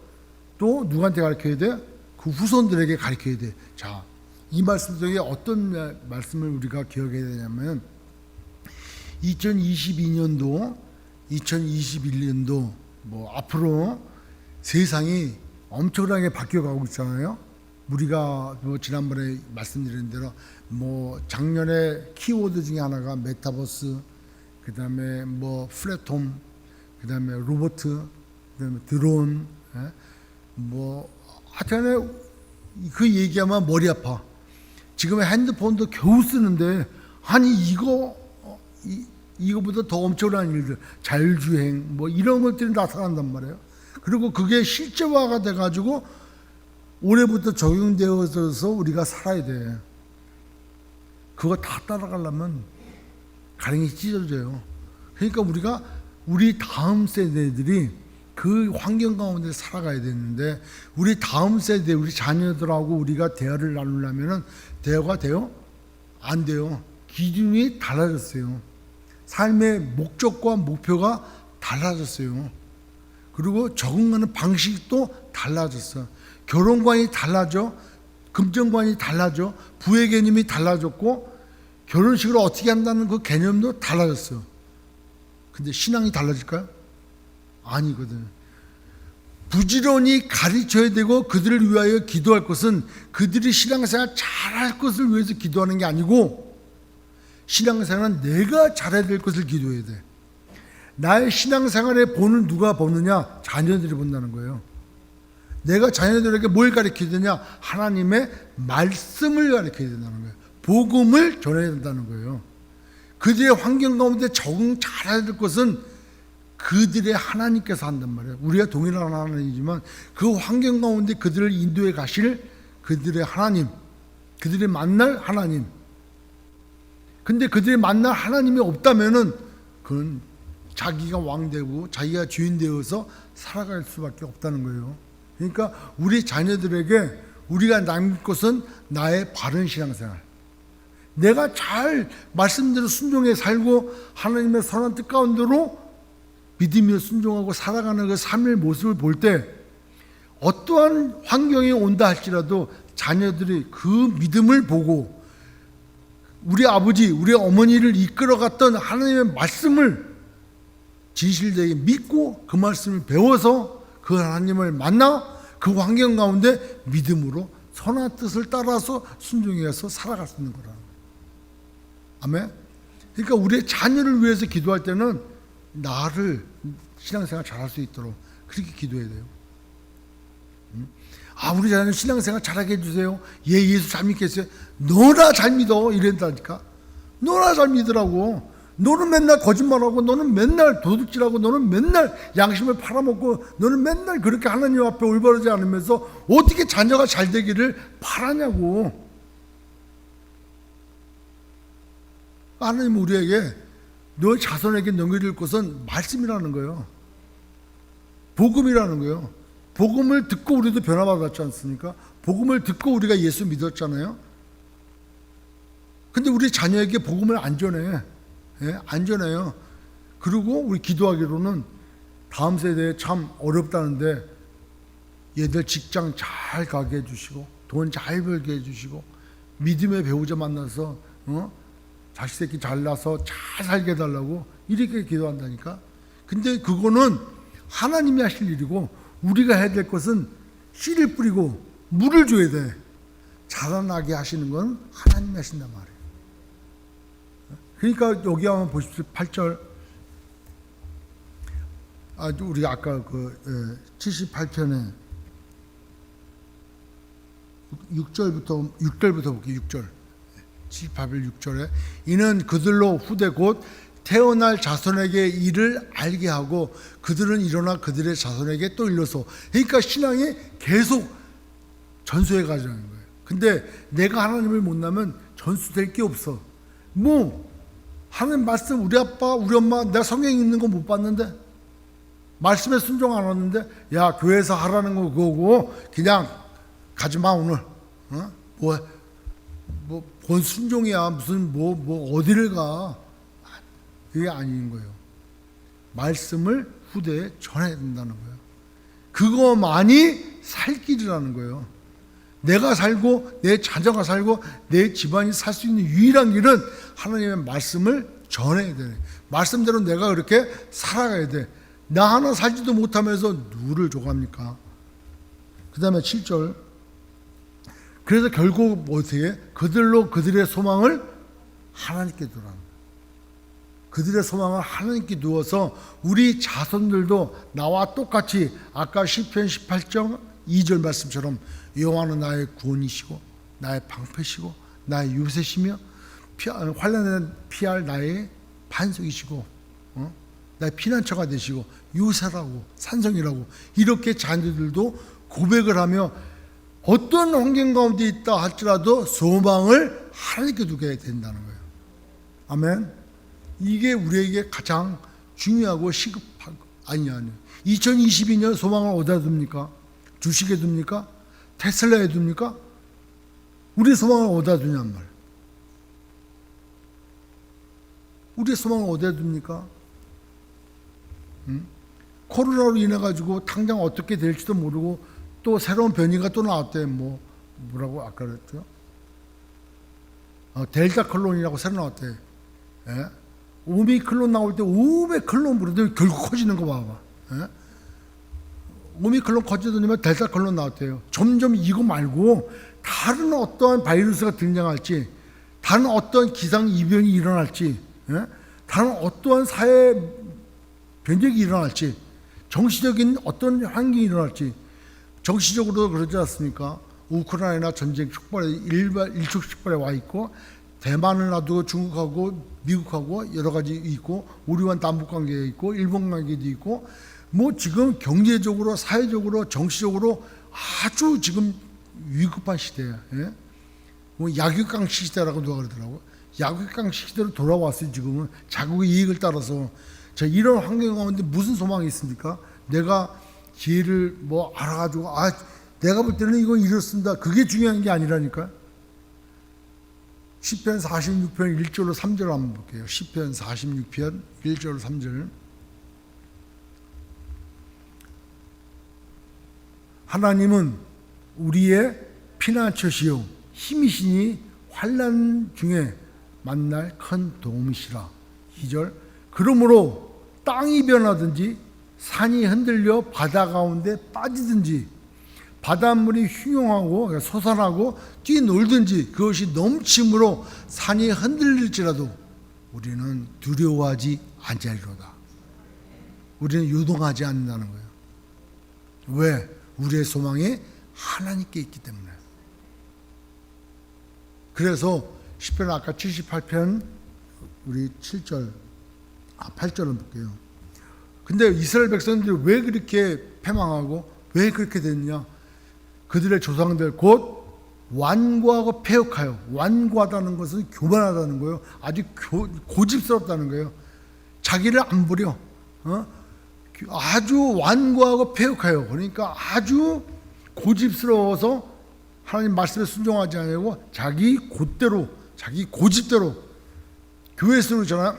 또 누구한테 가르쳐야 돼? 그 후손들에게 가르쳐야 돼. 자, 이 말씀 중에 어떤 말씀을 우리가 기억해야 되냐면 2022년도, 2021년도 뭐 앞으로 세상이 엄청나게 바뀌어가고 있잖아요. 우리가 뭐 지난번에 말씀드린 대로 뭐 작년에 키워드 중에 하나가 메타버스, 그 다음에 뭐 플랫폼, 그 다음에 로봇, 그 다음에 드론, 뭐 하여튼 그 얘기하면 머리 아파. 지금 핸드폰도 겨우 쓰는데 아니 이거보다 더 엄청난 일들, 자율주행 뭐 이런 것들이 나타난단 말이에요. 그리고 그게 실제화가 돼가지고 올해부터 적용되어서 우리가 살아야 돼. 그거 다 따라가려면 가랭이 찢어져요. 그러니까 우리 다음 세대들이 그 환경 가운데 살아가야 되는데 우리 다음 세대, 우리 자녀들하고 우리가 대화를 나누려면은 대화가 돼요? 안 돼요. 기준이 달라졌어요. 삶의 목적과 목표가 달라졌어요. 그리고 적응하는 방식도 달라졌어. 결혼관이 달라져, 금전관이 달라져, 부의 개념이 달라졌고 결혼식을 어떻게 한다는 그 개념도 달라졌어. 근데 신앙이 달라질까요? 아니거든. 부지런히 가르쳐야 되고 그들을 위하여 기도할 것은 그들이 신앙생활 잘할 것을 위해서 기도하는 게 아니고 신앙생활은 내가 잘해야 될 것을 기도해야 돼. 나의 신앙생활의 본을 누가 보느냐? 자녀들이 본다는 거예요. 내가 자녀들에게 뭘 가르쳐야 되냐? 하나님의 말씀을 가르쳐야 된다는 거예요. 복음을 전해야 된다는 거예요. 그들의 환경 가운데 적응 잘해야 될 것은 그들의 하나님께서 한단 말이에요. 우리가 동일한 하나님이지만 그 환경 가운데 그들을 인도해 가실 그들의 하나님, 그들이 만날 하나님. 근데 그들이 만날 하나님이 없다면은 그건 자기가 왕되고 자기가 주인 되어서 살아갈 수밖에 없다는 거예요. 그러니까 우리 자녀들에게 우리가 남길 것은 나의 바른 신앙생활. 내가 잘 말씀대로 순종해 살고 하나님의 선한 뜻 가운데로 믿으며 순종하고 살아가는 그 삶의 모습을 볼 때 어떠한 환경이 온다 할지라도 자녀들이 그 믿음을 보고 우리 아버지, 우리 어머니를 이끌어갔던 하나님의 말씀을 진실되게 믿고 그 말씀을 배워서 그 하나님을 만나 그 환경 가운데 믿음으로 선한 뜻을 따라서 순종해서 살아갈 수 있는 거라. 아멘. 그러니까 우리의 자녀를 위해서 기도할 때는 나를 신앙생활 잘할 수 있도록 그렇게 기도해야 돼요. 우리 자녀 신앙생활 잘하게 해주세요. 예수 잘 믿겠어요. 너나 잘 믿어 이랬다니까. 너나 잘 믿으라고. 너는 맨날 거짓말하고 너는 맨날 도둑질하고 너는 맨날 양심을 팔아먹고 너는 맨날 그렇게 하나님 앞에 올바르지 않으면서 어떻게 자녀가 잘 되기를 바라냐고. 하나님은 우리에게 너 자손에게 넘겨줄 것은 말씀이라는 거예요. 복음이라는 거예요. 복음을 듣고 우리도 변화받았지 않습니까? 복음을 듣고 우리가 예수 믿었잖아요. 근데 우리 자녀에게 복음을 안 전해. 예? 안 전해요. 그리고 우리 기도하기로는 다음 세대에 참 어렵다는데 얘들 직장 잘 가게 해주시고 돈 잘 벌게 해주시고 믿음의 배우자 만나서 자식 새끼 잘 낳아서 잘 살게 해달라고 이렇게 기도한다니까. 근데 그거는 하나님이 하실 일이고 우리가 해야 될 것은 씨를 뿌리고 물을 줘야 돼. 자라나게 하시는 건 하나님이 하신단 말이에요. 그러니까 여기 한번 보십시오. 8절. 우리가 아까 78편에 6절부터 볼게요. 6절. 78편 6절에 이는 그들로 후대 곧 태어날 자손에게 이를 알게 하고 그들은 일어나 그들의 자손에게 또 일러서. 그러니까 신앙이 계속 전수해 가자는 거예요. 근데 내가 하나님을 못 나면 전수될 게 없어. 하나님 말씀 우리 아빠 우리 엄마 내가 성경 읽는 거 못 봤는데 말씀에 순종 안 하는데 야 교회에서 하라는 거 그거고 그냥 가지마 오늘. 뭔 순종이야 무슨 어디를 가. 그게 아닌 거예요. 말씀을 후대에 전해야 된다는 거예요. 그거만이 살 길이라는 거예요. 내가 살고 내 자녀가 살고 내 집안이 살 수 있는 유일한 길은 하나님의 말씀을 전해야 돼. 말씀대로 내가 그렇게 살아가야 돼. 나 하나 살지도 못하면서 누구를 줘갑니까? 그 다음에 7절. 그래서 결국 어떻게 그들로 그들의 소망을 하나님께 두라. 그들의 소망을 하나님께 두어서 우리 자손들도 나와 똑같이 아까 시편 18장 2절 말씀처럼 여호와는 나의 구원이시고 나의 방패시고 나의 요새시며 환난에 피할 나의 반석이시고 나의 피난처가 되시고 요새라고 산성이라고 이렇게 자녀들도 고백을 하며 어떤 환경 가운데 있다 할지라도 소망을 하나님께 두게 된다는 거예요. 아멘. 이게 우리에게 가장 중요하고 시급한 거 아니냐. 2022년 소망을 어디다 둡니까? 주식에 둡니까? 테슬라에 둡니까? 우리 소망을 어디다 두냔 말. 우리의 소망을 어디다 둡니까? 코로나로 인해 가지고 당장 어떻게 될지도 모르고 또 새로운 변이가 또 나왔대. 뭐라고 아까 그랬죠? 델타 클론이라고 새로 나왔대. 예? 오미클론 나올 때 오미클론 부르는데 결국 커지는 거 봐봐. 예? 오미클론 커지더니만 델타 클론 나왔대요. 점점 이거 말고 다른 어떠한 바이러스가 등장할지, 다른 어떠한 기상 이변이 일어날지, 예? 다른 어떠한 사회 변혁이 일어날지, 정치적인 어떤 환경이 일어날지, 정치적으로도 그러지 않습니까? 우크라이나 전쟁 촉발에 일촉즉발에 와 있고 대만을 놔두고 중국하고 미국하고 여러 가지 있고 우리와 남북 관계에 있고 일본 관계도 있고 지금 경제적으로 사회적으로 정치적으로 아주 지금 위급한 시대야. 예? 약육강식 시대라고 누가 그러더라고. 약육강식 시대로 돌아왔어요. 지금은 자국의 이익을 따라서. 자, 이런 환경 가운데 무슨 소망이 있습니까? 내가 기회를 알아가지고 내가 볼 때는 이거 이렇습니다. 그게 중요한 게 아니라니까. 시편 46편 1절로 3절 한번 볼게요. 시편 46편 1절로 3절. 하나님은 우리의 피난처시요 힘이시니 환난 중에 만날 큰 도움이시라. 2절. 그러므로 땅이 변하든지 산이 흔들려 바다 가운데 빠지든지 바닷물이 흉용하고 솟아나고 뛰놀든지 그것이 넘침으로 산이 흔들릴지라도 우리는 두려워하지 않자리로다. 우리는 요동하지 않는다는 거예요. 왜? 우리의 소망이 하나님께 있기 때문에. 그래서 시편 아까 78편 우리 7절 8절을 볼게요. 근데 이스라엘 백성들이 왜 그렇게 패망하고 왜 그렇게 됐냐? 그들의 조상들 곧 완고하고 폐역하여. 완고하다는 것은 교만하다는 거예요. 아주 고집스럽다는 거예요. 자기를 안 부려. 아주 완고하고 폐역하여. 그러니까 아주 고집스러워서 하나님 말씀에 순종하지 않고 자기 곧대로, 자기 고집대로. 교회에서 전화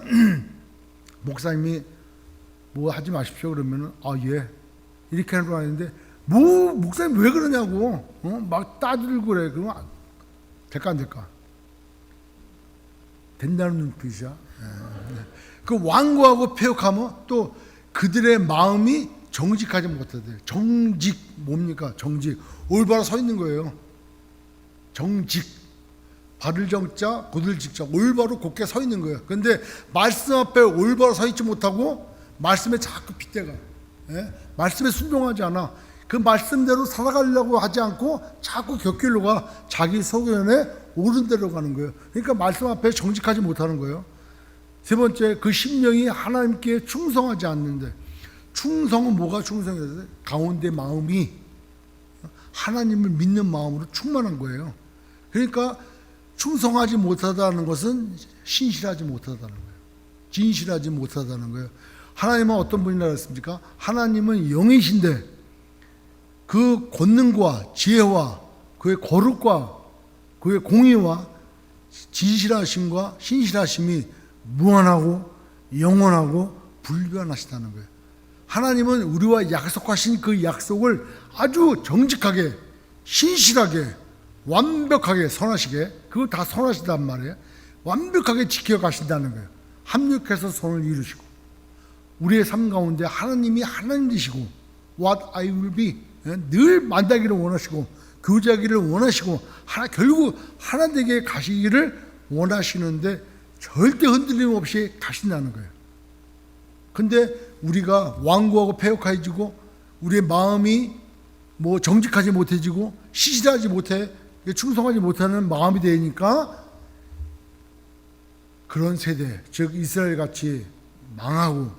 목사님이 뭐 하지 마십시오 그러면은 예 이렇게 하는 거 아닌데 뭐 목사님 왜 그러냐고 막 따들고 그래. 그러면 될까 안 될까? 된다는 눈빛이야. 그 완고하고 폐역하면 또 그들의 마음이 정직하지 못하대. 정직 뭡니까? 정직 올바로 서 있는 거예요. 정직 바를 정자 곧을 직자 올바로 곧게 서 있는 거예요. 그런데 말씀 앞에 올바로 서 있지 못하고 말씀에 자꾸 빗대가. 말씀에 순종하지 않아. 그 말씀대로 살아가려고 하지 않고 자꾸 곁길로 가. 자기 소견에 옳은 대로 가는 거예요. 그러니까 말씀 앞에 정직하지 못하는 거예요. 세 번째, 그 심령이 하나님께 충성하지 않는데. 충성은 뭐가 충성이었어요? 가운데 마음이 하나님을 믿는 마음으로 충만한 거예요. 그러니까 충성하지 못하다는 것은 신실하지 못하다는 거예요. 진실하지 못하다는 거예요. 하나님은 어떤 분이라 했습니까? 하나님은 영이신데 그 권능과 지혜와 그의 거룩과 그의 공의와 진실하심과 신실하심이 무한하고 영원하고 불변하시다는 거예요. 하나님은 우리와 약속하신 그 약속을 아주 정직하게 신실하게 완벽하게 선하시게, 그거 다 선하시단 말이에요. 완벽하게 지켜가신다는 거예요. 합력해서 선을 이루시고 우리의 삶 가운데 하나님이 하나님 되시고 What I will be 늘 만나기를 원하시고 교제하기를 원하시고 결국 하나 되게 가시기를 원하시는데 절대 흔들림 없이 가신다는 거예요. 근데 우리가 완고하고 폐역해지고 우리의 마음이 뭐 정직하지 못해지고 시실하지 못해 충성하지 못하는 마음이 되니까 그런 세대, 즉 이스라엘 같이 망하고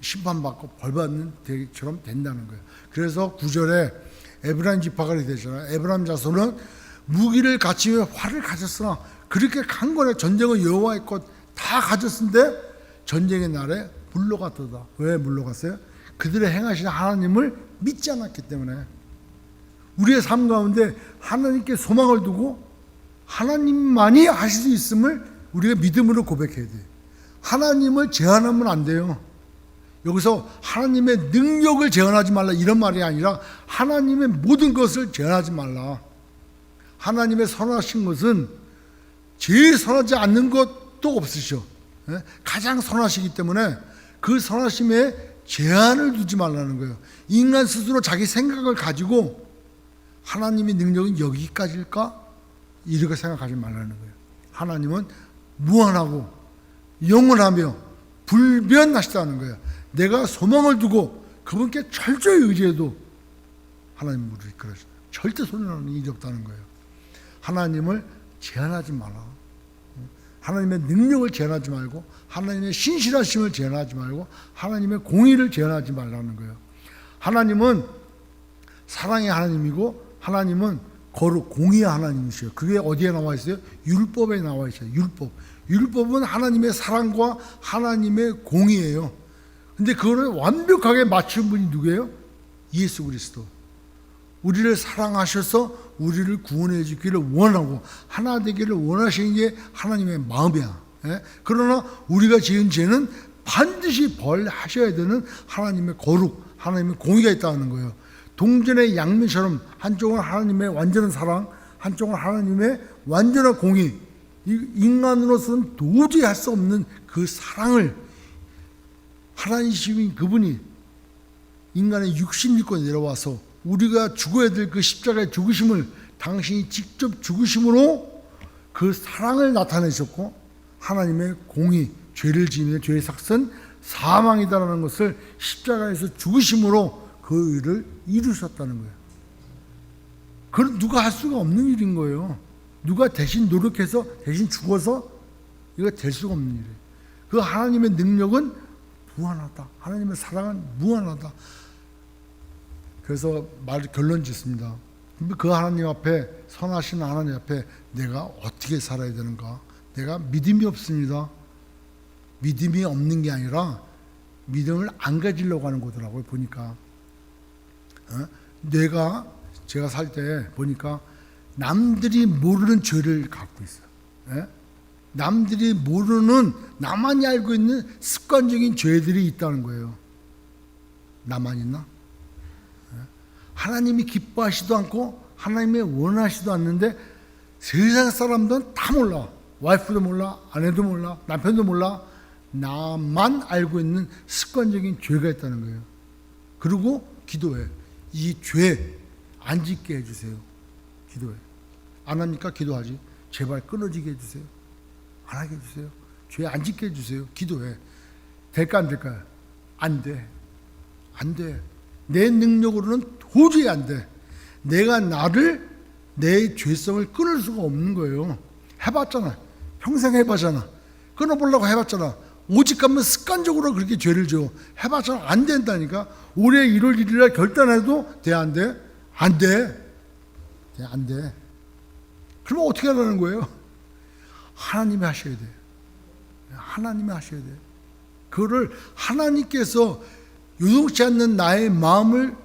심판받고 벌받는 대처럼 된다는 거예요. 그래서 9절에 에브라임 지파가 되잖아요. 에브라임 자손은 무기를 갖추며 활을 가졌으나 그렇게 강건해 전쟁은 여호와의 것 다 가졌는데 전쟁의 날에 물러갔다. 왜 물러갔어요? 그들의 행하신 하나님을 믿지 않았기 때문에. 우리의 삶 가운데 하나님께 소망을 두고 하나님만이 하실 수 있음을 우리가 믿음으로 고백해야 돼요. 하나님을 제한하면 안 돼요. 여기서 하나님의 능력을 제한하지 말라 이런 말이 아니라 하나님의 모든 것을 제한하지 말라. 하나님의 선하신 것은 제일 선하지 않는 것도 없으셔. 가장 선하시기 때문에 그 선하심에 제한을 두지 말라는 거예요. 인간 스스로 자기 생각을 가지고 하나님의 능력은 여기까지일까? 이렇게 생각하지 말라는 거예요. 하나님은 무한하고 영원하며 불변하시다는 거예요. 내가 소망을 두고 그분께 철저히 의지해도 하나님은 우리를 이끌어주세요. 절대 손해나는 일이 없다는 거예요. 하나님을 제한하지 마라. 하나님의 능력을 제한하지 말고 하나님의 신실하심을 제한하지 말고 하나님의 공의를 제한하지 말라는 거예요. 하나님은 사랑의 하나님이고 하나님은 거룩 공의의 하나님이시요. 그게 어디에 나와 있어요? 율법에 나와 있어요. 율법은 하나님의 사랑과 하나님의 공의예요. 근데 그거를 완벽하게 맞춘 분이 누구예요? 예수 그리스도. 우리를 사랑하셔서 우리를 구원해 주기를 원하고 하나 되기를 원하시는 게 하나님의 마음이야. 그러나 우리가 지은 죄는 반드시 벌하셔야 되는 하나님의 거룩, 하나님의 공의가 있다는 거예요. 동전의 양면처럼 한쪽은 하나님의 완전한 사랑, 한쪽은 하나님의 완전한 공의. 인간으로서는 도저히 할 수 없는 그 사랑을 하나님이신 그분이 인간의 육신 입고 내려와서 우리가 죽어야 될 그 십자가의 죽으심을 당신이 직접 죽으심으로 그 사랑을 나타내셨고 하나님의 공의, 죄를 지으면 죄의 삭은 사망이다라는 것을 십자가에서 죽으심으로 그 일을 이루셨다는 거예요. 그건 누가 할 수가 없는 일인 거예요. 누가 대신 노력해서 대신 죽어서 이거 될 수가 없는 일이에요. 그 하나님의 능력은 무한하다. 하나님의 사랑은 무한하다. 그래서 결론 짓습니다. 그 하나님 앞에, 선하신 하나님 앞에 내가 어떻게 살아야 되는가? 내가 믿음이 없습니다. 믿음이 없는 게 아니라 믿음을 안 가지려고 하는 거더라고요. 보니까 제가 살 때 보니까 남들이 모르는 죄를 갖고 있어요. 남들이 모르는, 나만이 알고 있는 습관적인 죄들이 있다는 거예요. 나만 있나? 하나님이 기뻐하시도 않고 하나님이 원하시도 않는데 세상 사람들은 다 몰라. 와이프도 몰라, 아내도 몰라, 남편도 몰라. 나만 알고 있는 습관적인 죄가 있다는 거예요. 그리고 기도해. 이 죄 안 짓게 해주세요. 기도해. 안 합니까? 기도하지. 제발 끊어지게 해주세요. 안 하게 해주세요. 죄 안 짓게 해주세요. 기도해. 될까 안 될까요? 안 돼. 안 돼. 내 능력으로는 도저히 안 돼. 내가 내 죄성을 끊을 수가 없는 거예요. 해봤잖아. 평생 해봤잖아. 끊어보려고 해봤잖아. 오직 가면 습관적으로 그렇게 죄를 지어. 해봤잖아. 안 된다니까. 올해 1월 1일 날 결단해도 돼, 안 돼? 안 돼. 안 돼. 그러면 어떻게 하라는 거예요? 하나님이 하셔야 돼. 하나님이 하셔야 돼. 그거를 하나님께서 요동치 않는 나의 마음을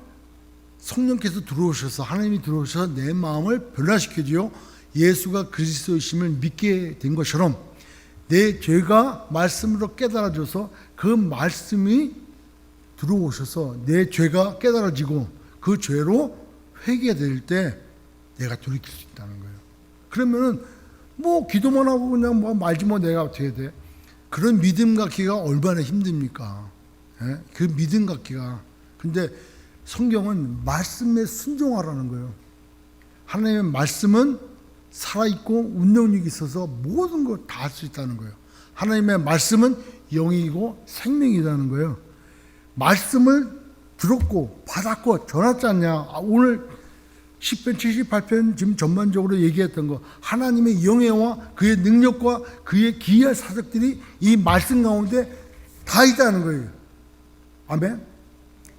성령께서 들어오셔서, 하나님이 들어오셔서 내 마음을 변화시켜줘요. 예수가 그리스도이심을 믿게 된 것처럼 내 죄가 말씀으로 깨달아져서 그 말씀이 들어오셔서 내 죄가 깨달아지고 그 죄로 회개될 때 내가 돌이킬 수 있다는 거예요. 그러면은 기도만 하고 그냥 말지 내가 어떻게 해야 돼? 그런 믿음 갖기가 얼마나 힘듭니까? 그 믿음 갖기가. 근데 성경은 말씀에 순종하라는 거예요. 하나님의 말씀은 살아있고 운명력이 있어서 모든 걸 다 할 수 있다는 거예요. 하나님의 말씀은 영이고 생명이라는 거예요. 말씀을 들었고 받았고 전하지 않냐. 오늘 10편 78편 지금 전반적으로 얘기했던 거, 하나님의 영예와 그의 능력과 그의 기이한 사적들이 이 말씀 가운데 다 있다는 거예요. 아멘.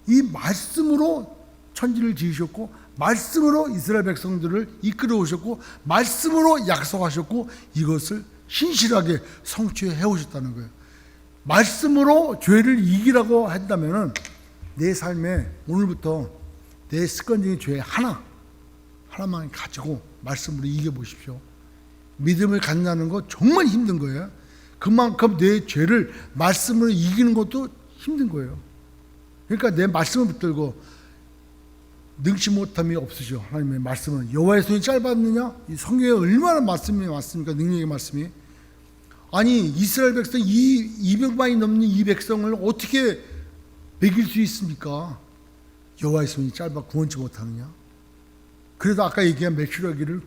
이 말씀으로 천지를 지으셨고 말씀으로 이스라엘 백성들을 이끌어 오셨고 말씀으로 약속하셨고 이것을 신실하게 성취해 오셨다는 거예요. 말씀으로 죄를 이기라고 한다면은 내 삶에 오늘부터 내 습관적인 죄 하나만 가지고 말씀으로 이겨보십시오. 믿음을 갖는다는 거 정말 힘든 거예요. 그만큼 내 죄를 말씀으로 이기는 것도 힘든 거예요. 그러니까 내 말씀을 붙들고 능치 못함이 없으시오. 하나님의 말씀은 여호와의 손이 짧았느냐? 이 성경에 얼마나 말씀이 왔습니까? 능력의 말씀이. 아니 이스라엘 백성 200만이 넘는 이 백성을 어떻게 먹일 수 있습니까? 여호와의 손이 짧아 구원치 못하느냐? 그래도 아까 얘기한 메추라기를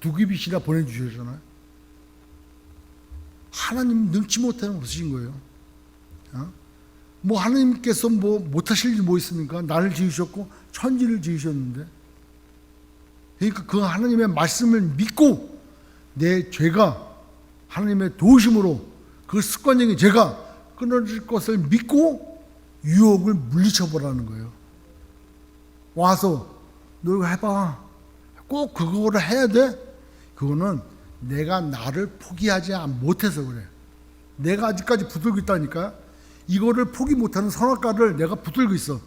2귀빗이나 보내주셨잖아요. 하나님 능치 못함이 없으신 거예요. 하나님께서 못하실 일 있습니까? 나를 지으셨고 천지를 지으셨는데. 그러니까 그 하나님의 말씀을 믿고 내 죄가 하나님의 도우심으로 그 습관적인 죄가 끊어질 것을 믿고 유혹을 물리쳐보라는 거예요. 와서 너 이거 해봐. 꼭 그거를 해야 돼? 그거는 내가 나를 포기하지 못해서 그래. 내가 아직까지 붙들고 있다니까. 이거를 포기 못하는 선악과를 내가 붙들고 있어.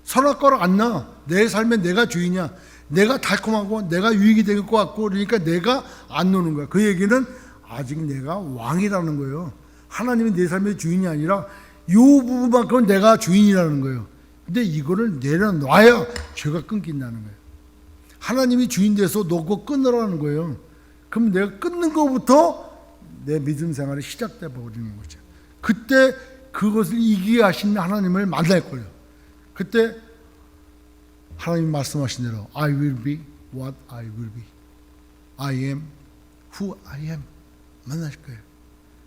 선악과를 안 나. 내 삶에 내가 주인이야. 내가 달콤하고 내가 유익이 될 것 같고 그러니까 내가 안 노는 거야. 그 얘기는 아직 내가 왕이라는 거예요. 하나님이 내 삶의 주인이 아니라 이 부분만큼은 내가 주인이라는 거예요. 근데 이거를 내려놔야 죄가 끊긴다는 거예요. 하나님이 주인 돼서 너 그거 끊으라는 거예요. 그럼 내가 끊는 것부터 내 믿음 생활이 시작돼 버리는 거죠. 그때 그것을 이기게 하신 하나님을 만날 거예요. 그때 하나님 말씀하신 대로 I will be what I will be. I am who I am. 만나실 거예요.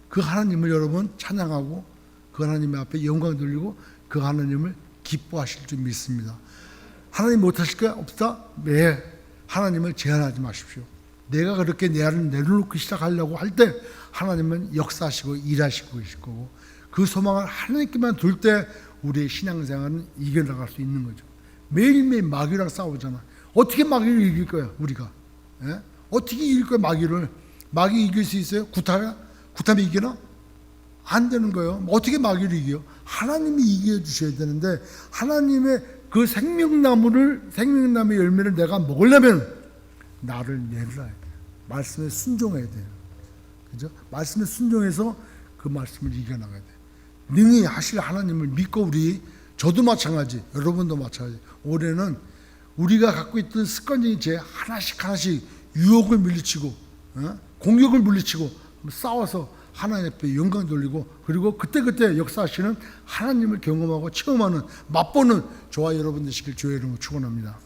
그 하나님을 여러분 찬양하고 그 하나님 앞에 영광 돌리고 그 하나님을 기뻐하실 줄 믿습니다. 하나님 못하실까요? 없다? 네. 하나님을 제한하지 마십시오. 내가 그렇게 내 안을 내려놓고 시작하려고 할 때 하나님은 역사하시고 일하시고 계실 거고 그 소망을 하나님께만 둘 때 우리의 신앙생활은 이겨나갈 수 있는 거죠. 매일매일 마귀랑 싸우잖아. 어떻게 마귀를 이길 거야 우리가? 예? 어떻게 이길 거야 마귀를? 마귀 이길 수 있어요? 구타면 이기나? 안 되는 거예요. 어떻게 마귀를 이겨요? 하나님이 이겨주셔야 되는데 하나님의 그 생명나무의 열매를 내가 먹으려면 나를 내려야 돼요. 말씀에 순종해야 돼요. 그죠? 말씀에 순종해서 그 말씀을 이겨나가야 돼요. 능히 하실 하나님을 믿고 저도 마찬가지, 여러분도 마찬가지. 올해는 우리가 갖고 있던 습관적인 죄 하나씩 유혹을 물리치고 공격을 물리치고 싸워서 하나님 앞에 영광 돌리고 그리고 그때 역사하시는 하나님을 경험하고 체험하는 맛보는 저와 여러분 되시길 주의 이름으로 축원합니다.